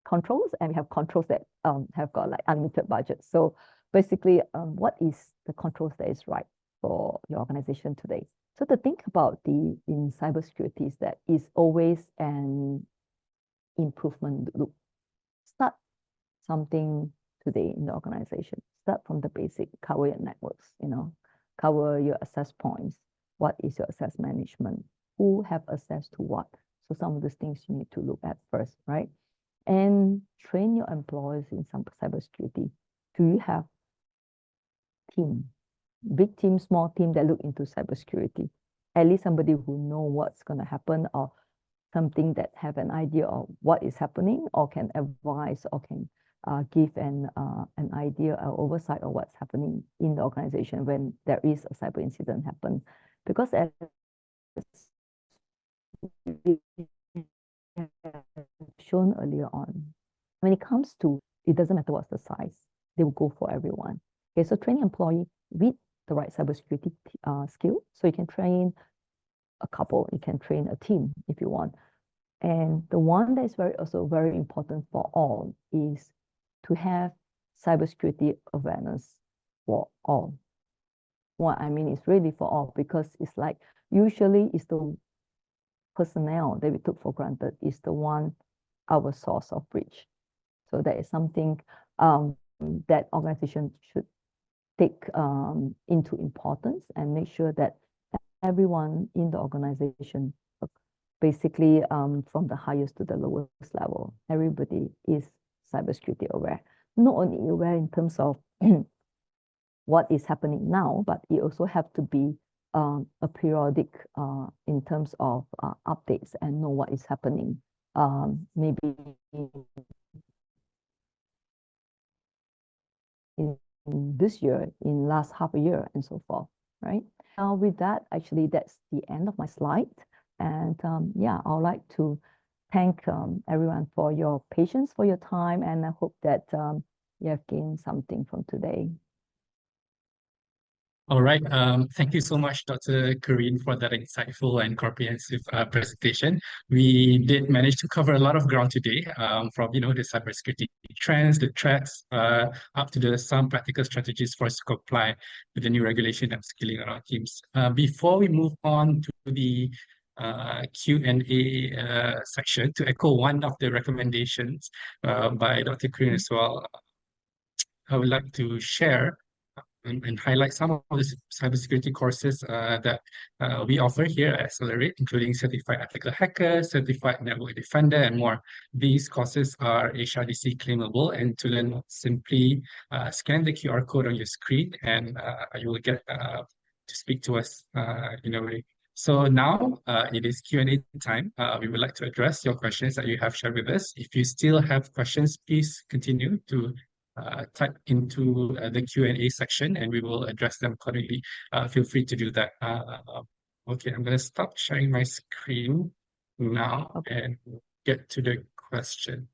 controls, and we have controls that have got like unlimited budget. So basically, what is the controls that is right for your organization today? So to think about in cybersecurity is that is always an improvement loop. Start something today in the organization. Start from the basic, cover your networks, cover your access points. What is your access management? Who have access to what? So some of these things you need to look at first, right? And train your employees in some cybersecurity. Do you have team, big team, small team that look into cybersecurity? At least somebody who know what's going to happen, or something that have an idea of what is happening, or can advise, or can give an idea or oversight of what's happening in the organization when there is a cyber incident happen. Because as shown earlier on, when it comes to, it doesn't matter what's the size, they will go for everyone. Okay, so training employee with the right cybersecurity skill. So you can train a couple, you can train a team if you want. And the one that is also very important for all is to have cybersecurity awareness for all. What I mean is really for all, because it's like usually it's the personnel that we took for granted is the one, our source of breach. So that is something that organization should take into importance and make sure that everyone in the organization, basically from the highest to the lowest level, everybody is cybersecurity aware. Not only aware in terms of what is happening now, but it also have to be a periodic in terms of updates and know what is happening. Maybe in this year, in last half a year, and so forth, right? Now with that, actually, that's the end of my slide. And yeah, I would like to thank everyone for your patience, for your time, and I hope that you have gained something from today. All right. Thank you so much, Dr. Kareen, for that insightful and comprehensive presentation. We did manage to cover a lot of ground today, from the cybersecurity trends, the threats, up to some practical strategies for us to comply with the new regulation upskilling on our teams. Before we move on to the Q&A section, to echo one of the recommendations by Dr. Kareen as well, I would like to share and highlight some of the cybersecurity courses that we offer here at Accelerate, including Certified Ethical Hacker, Certified Network Defender, and more. These courses are HRDC claimable, and to learn, simply scan the QR code on your screen, and you will get to speak to us in a way. So now it is Q&A time. We would like to address your questions that you have shared with us. If you still have questions, please continue to type into the Q&A section, and we will address them accordingly. Feel free to do that. Okay, I'm going to stop sharing my screen now and get to the question.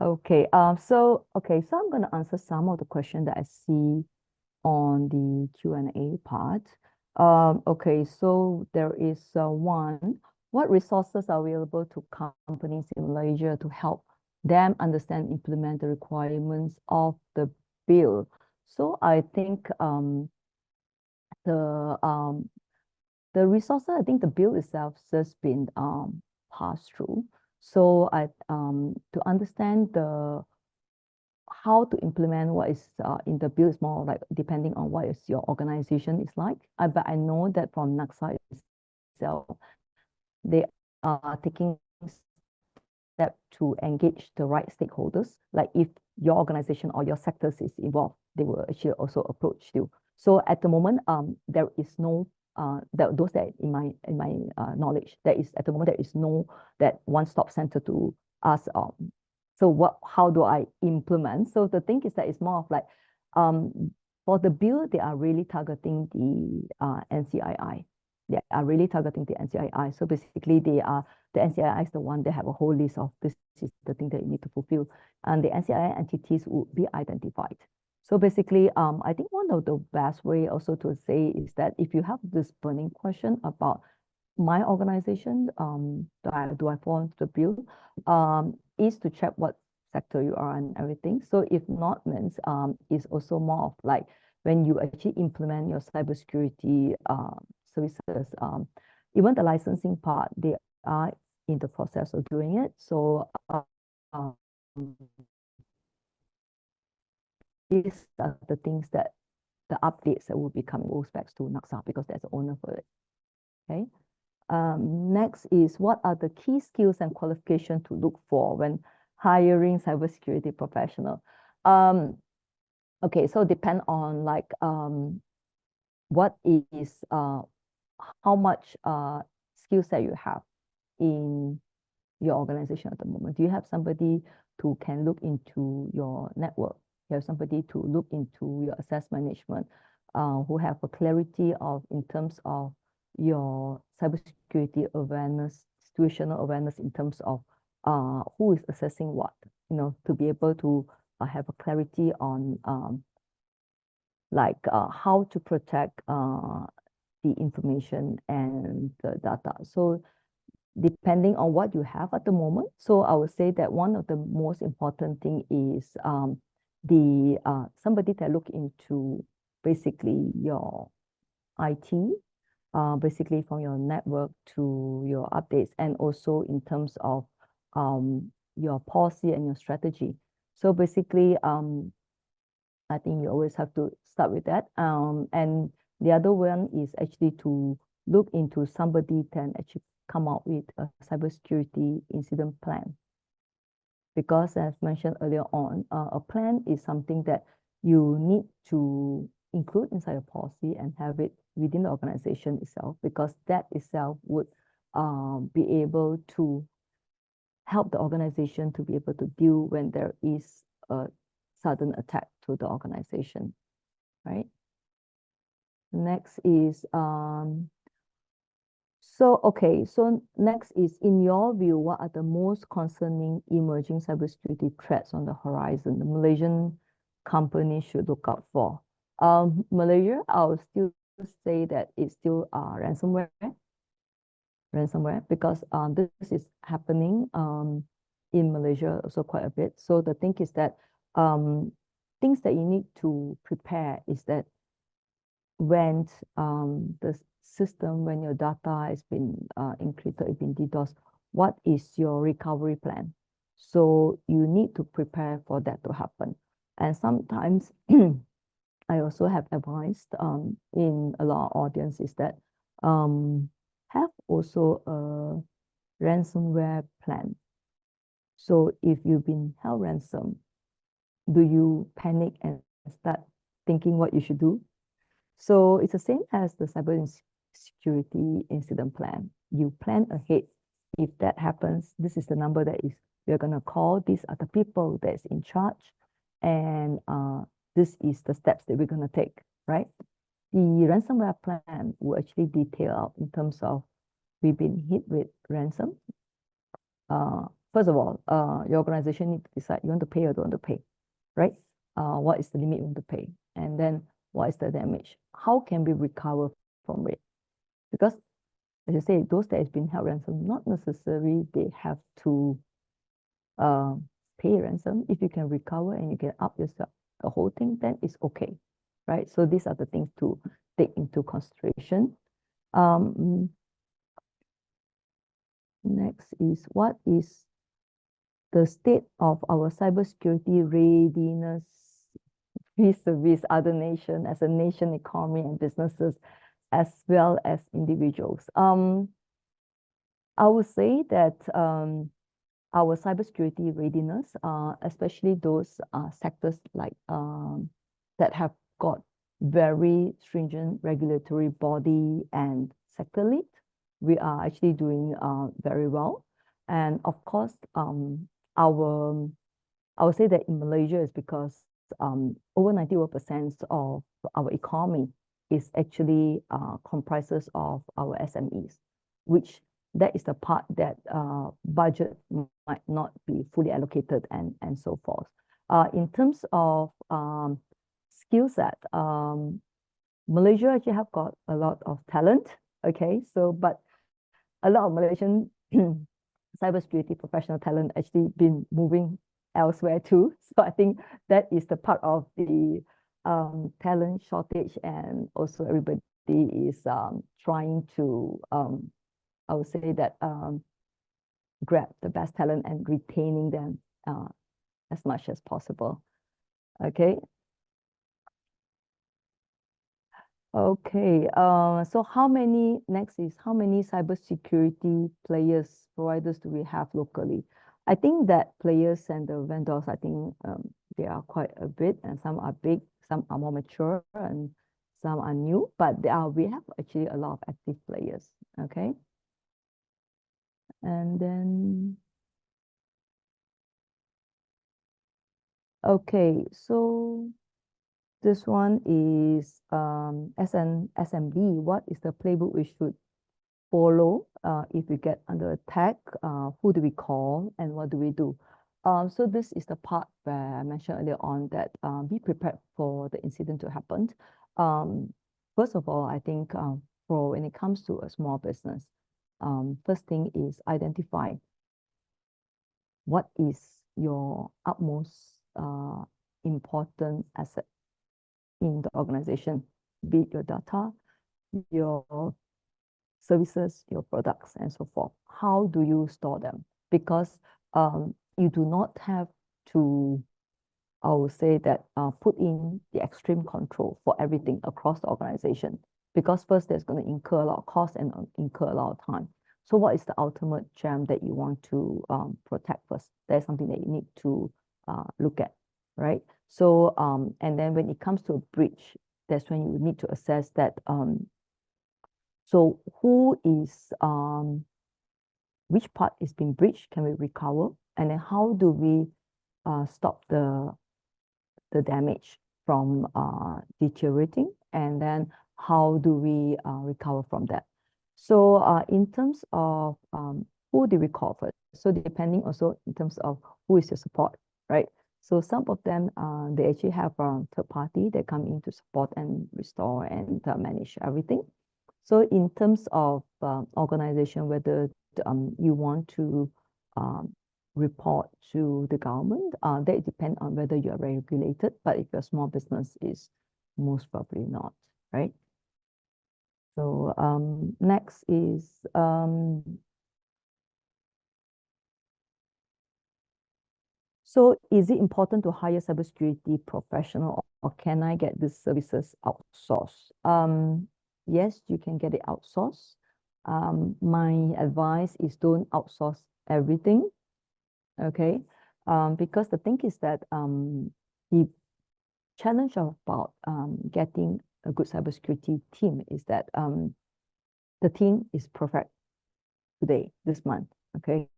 Okay, so I'm going to answer some of the questions that I see on the Q&A part. Okay, so there is one. What resources are available to companies in Malaysia to help them understand, implement the requirements of the bill? So I think the resources, I think the bill itself has been passed through. So to understand how to implement what is in the bill is more like depending on what is your organization is like. But I know that from NACSA itself, they are taking step to engage the right stakeholders. Like if your organization or your sectors is involved, they will actually also approach you. So at the moment, there is no those that in my knowledge, there is at the moment there is no that one-stop center to ask. So how do I implement? So the thing is that it's more of like for the bill, they are really targeting the NCII. They are really targeting the NCII. So basically, the NCII is the one that have a whole list of this is the thing that you need to fulfill, and the NCII entities will be identified. So basically, I think one of the best way also to say is that if you have this burning question about my organization, do I fall into the bill, is to check what sector you are and everything. So if not, means is also more of like when you actually implement your cybersecurity services, even the licensing part, they are in the process of doing it. So these are the things that the updates that will be coming goes back to NACSA because there's an owner for it. Okay. Next is what are the key skills and qualifications to look for when hiring cybersecurity professional? Okay, so depend on like what is how much skill set you have in your organization at the moment. Do you have somebody who can look into your network? You have somebody to look into your access management, who have a clarity of in terms of your cybersecurity awareness, situational awareness in terms of who is assessing what, to be able to have a clarity on like how to protect the information and the data. So depending on what you have at the moment. So I would say that one of the most important thing is somebody that look into basically your IT, basically from your network to your updates, and also in terms of your policy and your strategy. So basically, I think you always have to start with that. And the other one is actually to look into somebody can actually come out with a cybersecurity incident plan. Because as mentioned earlier on, a plan is something that you need to include inside your policy and have it within the organization itself, because that itself would be able to help the organization to be able to deal when there is a sudden attack to the organization, right? Next is so next is, in your view, what are the most concerning emerging cybersecurity threats on the horizon the Malaysian company should look out for? Malaysia, I'll still say that it's still ransomware, because this is happening in Malaysia also quite a bit. So the thing is that things that you need to prepare is that when the system, when your data has been encrypted, it's been DDoS, what is your recovery plan? So you need to prepare for that to happen. And sometimes I also have advised in a lot of audiences that have also a ransomware plan. So if you've been held ransom, do you panic and start thinking what you should do? So it's the same as the cybersecurity incident plan. You plan ahead. If that happens, this is the number that is we're gonna call. These are the people that's in charge, and this is the steps that we're gonna take, right? The ransomware plan will actually detail out in terms of we've been hit with ransom. First of all, your organization need to decide you want to pay or don't want to pay, right? What is the limit you want to pay? And then what is the damage? How can we recover from it? Because, as I say, those that has been held ransom, not necessarily they have to pay ransom. If you can recover and you can up yourself, the whole thing, then it's okay, right? So these are the things to take into consideration. Next is what is the state of our cybersecurity readiness vis-a-vis other nations as a nation economy and businesses as well as individuals. I would say that our cybersecurity readiness, especially those sectors like that have got very stringent regulatory body and sector lead, we are actually doing very well. And of course, I would say that in Malaysia is because over 91% of our economy is actually comprises of our SMEs, which that is the part that budget might not be fully allocated and so forth. In terms of skill set, Malaysia actually have got a lot of talent. Okay, so but a lot of Malaysian cybersecurity professional talent actually been moving elsewhere too. So I think that is the part of the talent shortage, and also everybody is trying to I would say that grab the best talent and retaining them as much as possible. Okay. Okay. So next is how many cybersecurity providers do we have locally? I think that players and the vendors, I think they are quite a bit, and some are big, some are more mature, and some are new, but we have actually a lot of active players. Okay. And then, okay, so this one is as an SMB, what is the playbook we should follow if we get under attack? Who do we call and what do we do? So this is the part where I mentioned earlier on that be prepared for the incident to happen. First of all, I think when it comes to a small business, first thing is identify what is your utmost important asset in the organization, be it your data, your services, your products, and so forth. How do you store them? Because you do not have to, I would say that, put in the extreme control for everything across the organization. Because first, there's going to incur a lot of cost and incur a lot of time. So what is the ultimate gem that you want to protect first? That's something that you need to look at, right? So, and then when it comes to a breach, that's when you need to assess that. So who is, which part is being breached? Can we recover? And then how do we stop the damage from deteriorating? And then how do we recover from that? So in terms of who do we call first? So depending also in terms of who is your support, right? So some of them, they actually have a third party that come in to support and restore and manage everything. So in terms of organization, whether you want to report to the government, that depends on whether you are regulated. But if you're a small business, is most probably not, right? So next is so is it important to hire cybersecurity professional, or can I get these services outsourced? Yes, you can get it outsourced. My advice is don't outsource everything. Okay. Because the thing is that the challenge about getting a good cybersecurity team is that the team is perfect today, this month. Okay.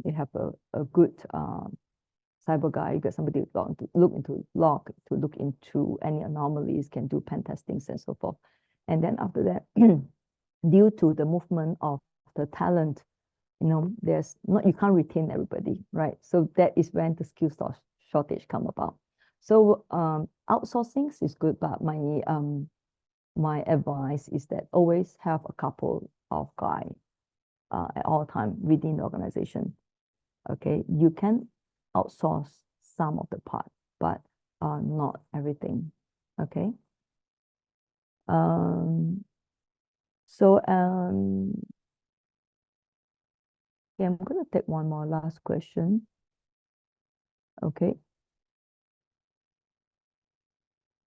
You have a good cyber guy, you get somebody to look into log, to look into any anomalies, can do pen testings and so forth. And then after that, due to the movement of the talent, you know, you can't retain everybody, right? So that is when the skill shortage come about. So outsourcing is good, but my advice is that always have a couple of guys at all time within the organization. Okay, you can outsource some of the part, but not everything. Okay. So yeah, I'm gonna take one more last question. Okay.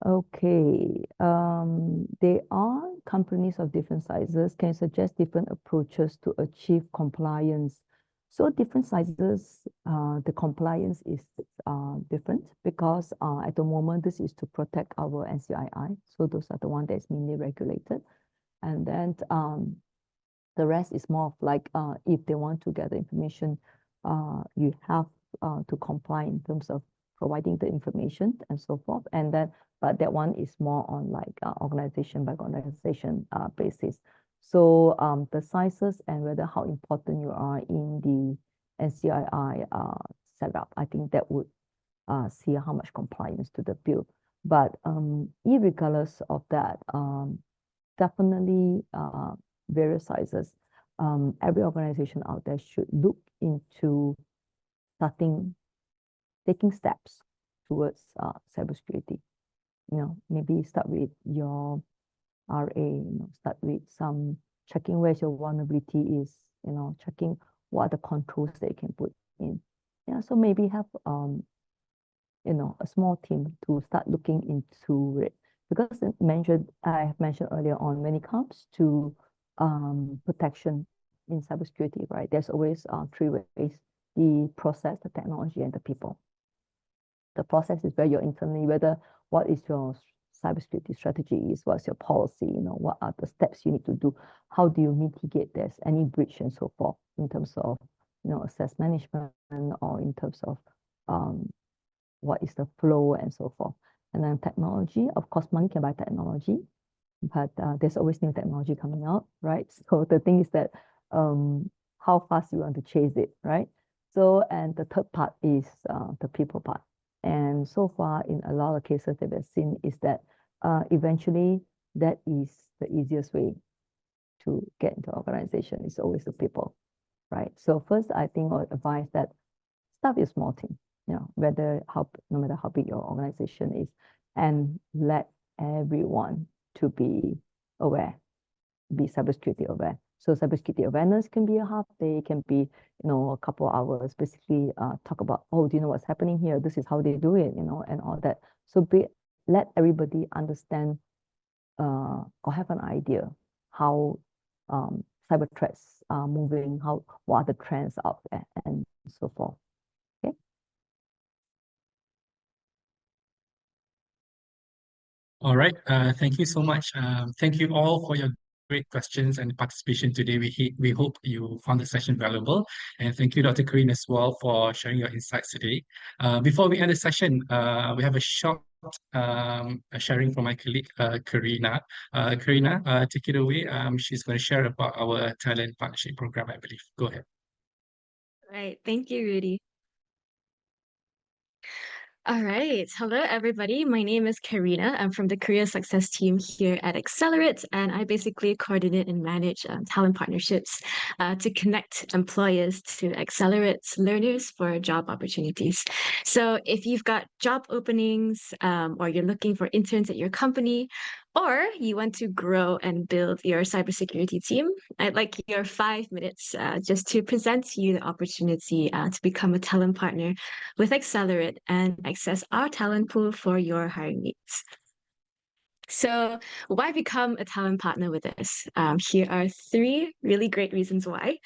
Okay. There are companies of different sizes can suggest different approaches to achieve compliance. So different sizes, the compliance is different because at the moment this is to protect our NCII. So those are the one that is mainly regulated, and then the rest is more of like if they want to get the information, you have to comply in terms of providing the information and so forth. And then, but that one is more on like organization by organization basis. So the sizes and whether how important you are in the NCII setup, I think that would see how much compliance to the bill. But irregardless of that, definitely various sizes. Every organization out there should look into taking steps towards cybersecurity. Maybe start with your RA, start with some checking where your vulnerability is, checking what are the controls that you can put in. Yeah, so maybe have a small team to start looking into it. Because I have mentioned earlier on, when it comes to protection in cybersecurity, right? There's always three ways: the process, the technology, and the people. The process is where you're internally, what is your cybersecurity strategy is, what's your policy, what are the steps you need to do, how do you mitigate there's any breach and so forth in terms of, access management or in terms of what is the flow and so forth. And then technology, of course, money can buy technology, but there's always new technology coming out, right? So the thing is that how fast you want to chase it, right? So, and the third part is the people part. And so far, in a lot of cases that we've seen is that eventually that is the easiest way to get into organization is always the people, right? So first, I think I would advise that start with a small team, no matter how big your organization is, and let everyone to be aware, be cybersecurity aware. So cybersecurity awareness can be a half day, can be, a couple of hours, basically talk about, oh, do you know what's happening here? This is how they do it, and all that. So let everybody understand or have an idea how cyber threats are moving, what are the trends out there, and so forth. Okay. All right. Thank you so much. Thank you all for your great questions and participation today. We hope you found the session valuable. And thank you, Dr. Kareen, as well, for sharing your insights today. Before we end the session, we have a short sharing from my colleague, Karina. Karina, take it away. She's going to share about our talent partnership program, I believe. Go ahead. Right. Thank you, Rudy. All right. Hello, everybody. My name is Karina. I'm from the Career Success team here at Accelerate, and I basically coordinate and manage talent partnerships to connect employers to Accelerate learners for job opportunities. So if you've got job openings or you're looking for interns at your company, or you want to grow and build your cybersecurity team, I'd like your 5 minutes just to present to you the opportunity to become a talent partner with Accelerate and access our talent pool for your hiring needs. So why become a talent partner with us? Here are 3 really great reasons why.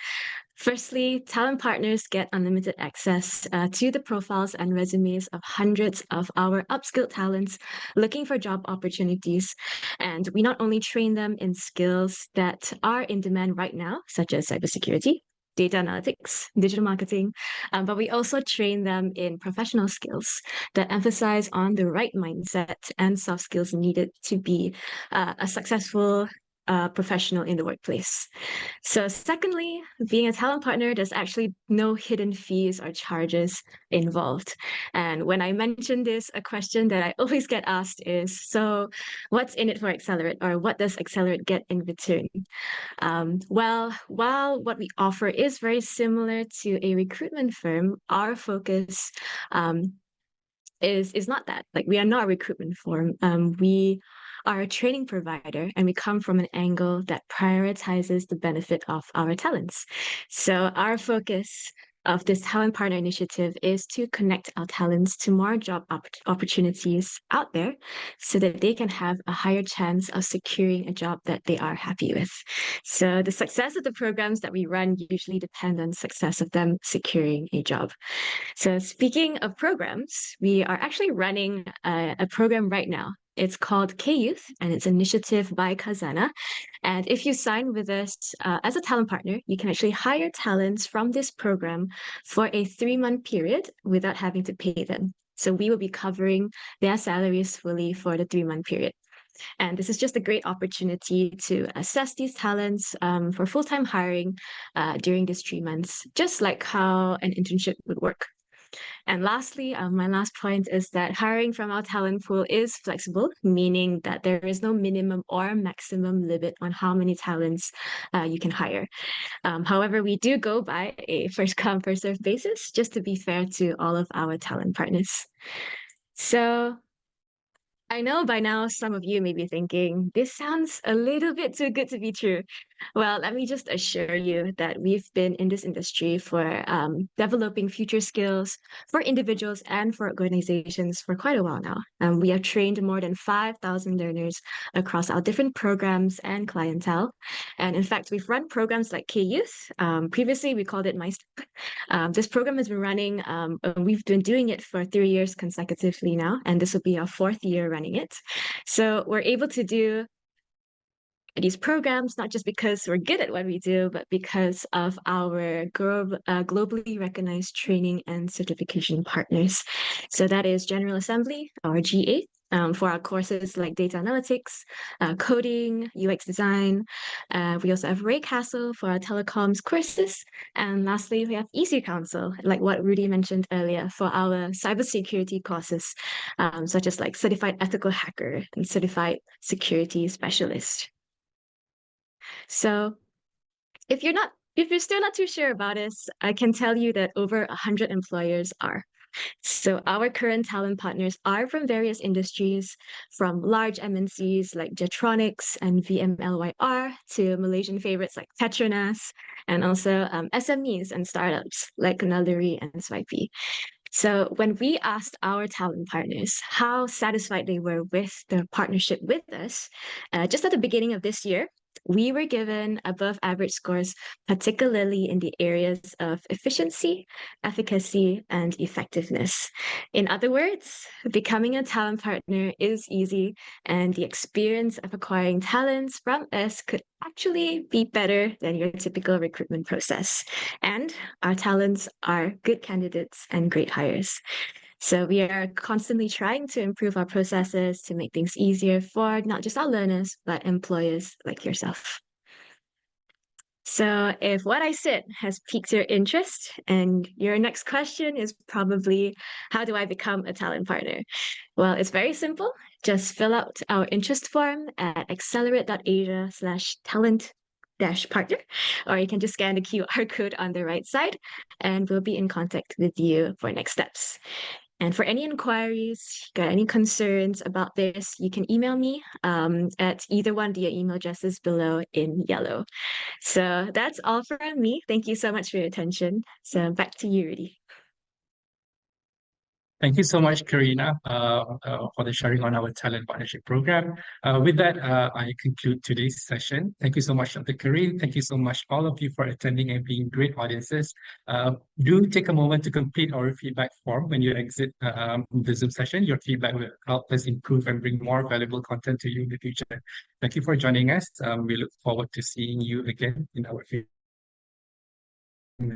Firstly, talent partners get unlimited access to the profiles and resumes of hundreds of our upskilled talents looking for job opportunities. And we not only train them in skills that are in demand right now, such as cybersecurity, data analytics, digital marketing, but we also train them in professional skills that emphasize on the right mindset and soft skills needed to be a successful professional in the workplace. So secondly, being a talent partner, there's actually no hidden fees or charges involved. And when I mention this, a question that I always get asked is, so what's in it for Accelerate, or what does Accelerate get in return? Well, while what we offer is very similar to a recruitment firm, our focus is not that. Like, we are not a recruitment firm. We are a training provider, and we come from an angle that prioritizes the benefit of our talents. So our focus of this Talent Partner Initiative is to connect our talents to more job opportunities out there so that they can have a higher chance of securing a job that they are happy with. So the success of the programs that we run usually depend on the success of them securing a job. So speaking of programs, we are actually running a program right now. It's called K-Youth, and it's an initiative by Khazanah. And if you sign with us as a talent partner, you can actually hire talents from this program for a 3-month period without having to pay them. So we will be covering their salaries fully for the 3-month period. And this is just a great opportunity to assess these talents for full-time hiring during these 3 months, just like how an internship would work. And lastly, my last point is that hiring from our talent pool is flexible, meaning that there is no minimum or maximum limit on how many talents you can hire. However, we do go by a first-come, first-served basis, just to be fair to all of our talent partners. So I know by now some of you may be thinking, this sounds a little bit too good to be true. Well, let me just assure you that we've been in this industry for developing future skills for individuals and for organizations for quite a while now. We have trained more than 5,000 learners across our different programs and clientele. And in fact, we've run programs like K-Youth. Previously, we called it Maestro. This program has been running, we've been doing it for 3 years consecutively now, and this will be our 4th year running it. So we're able to do these programs, not just because we're good at what we do, but because of our globally recognized training and certification partners. So that is General Assembly, or GA, for our courses like data analytics, coding, UX design. We also have Ray Castle for our telecoms courses. And lastly, we have EC Council, like what Rudy mentioned earlier, for our cybersecurity courses, such as like Certified Ethical Hacker and Certified Security Specialist. So if you're still not too sure about us, I can tell you that over 100 employers are. So our current talent partners are from various industries, from large MNCs like Jetronics and VMLYR to Malaysian favorites like Petronas, and also SMEs and startups like Naluri and Swipey. So when we asked our talent partners how satisfied they were with the partnership with us, just at the beginning of this year, we were given above average scores, particularly in the areas of efficiency, efficacy, and effectiveness. In other words, becoming a talent partner is easy, and the experience of acquiring talents from us could actually be better than your typical recruitment process. And our talents are good candidates and great hires. So we are constantly trying to improve our processes to make things easier for not just our learners, but employers like yourself. So if what I said has piqued your interest, and your next question is probably, how do I become a talent partner? Well, it's very simple. Just fill out our interest form at accelerate.asia/talent-partner, or you can just scan the QR code on the right side, and we'll be in contact with you for next steps. And for any inquiries, got any concerns about this, you can email me at either one of the email addresses below in yellow. So that's all from me. Thank you so much for your attention. So back to you, Rudy. Thank you so much, Karina, for the sharing on our talent partnership program. With that, I conclude today's session. Thank you so much, Dr. Kareem. Thank you so much, all of you, for attending and being great audiences. Do take a moment to complete our feedback form when you exit the Zoom session. Your feedback will help us improve and bring more valuable content to you in the future. Thank you for joining us. We look forward to seeing you again in our future.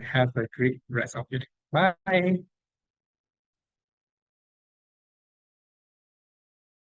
Have a great rest of your day. Bye.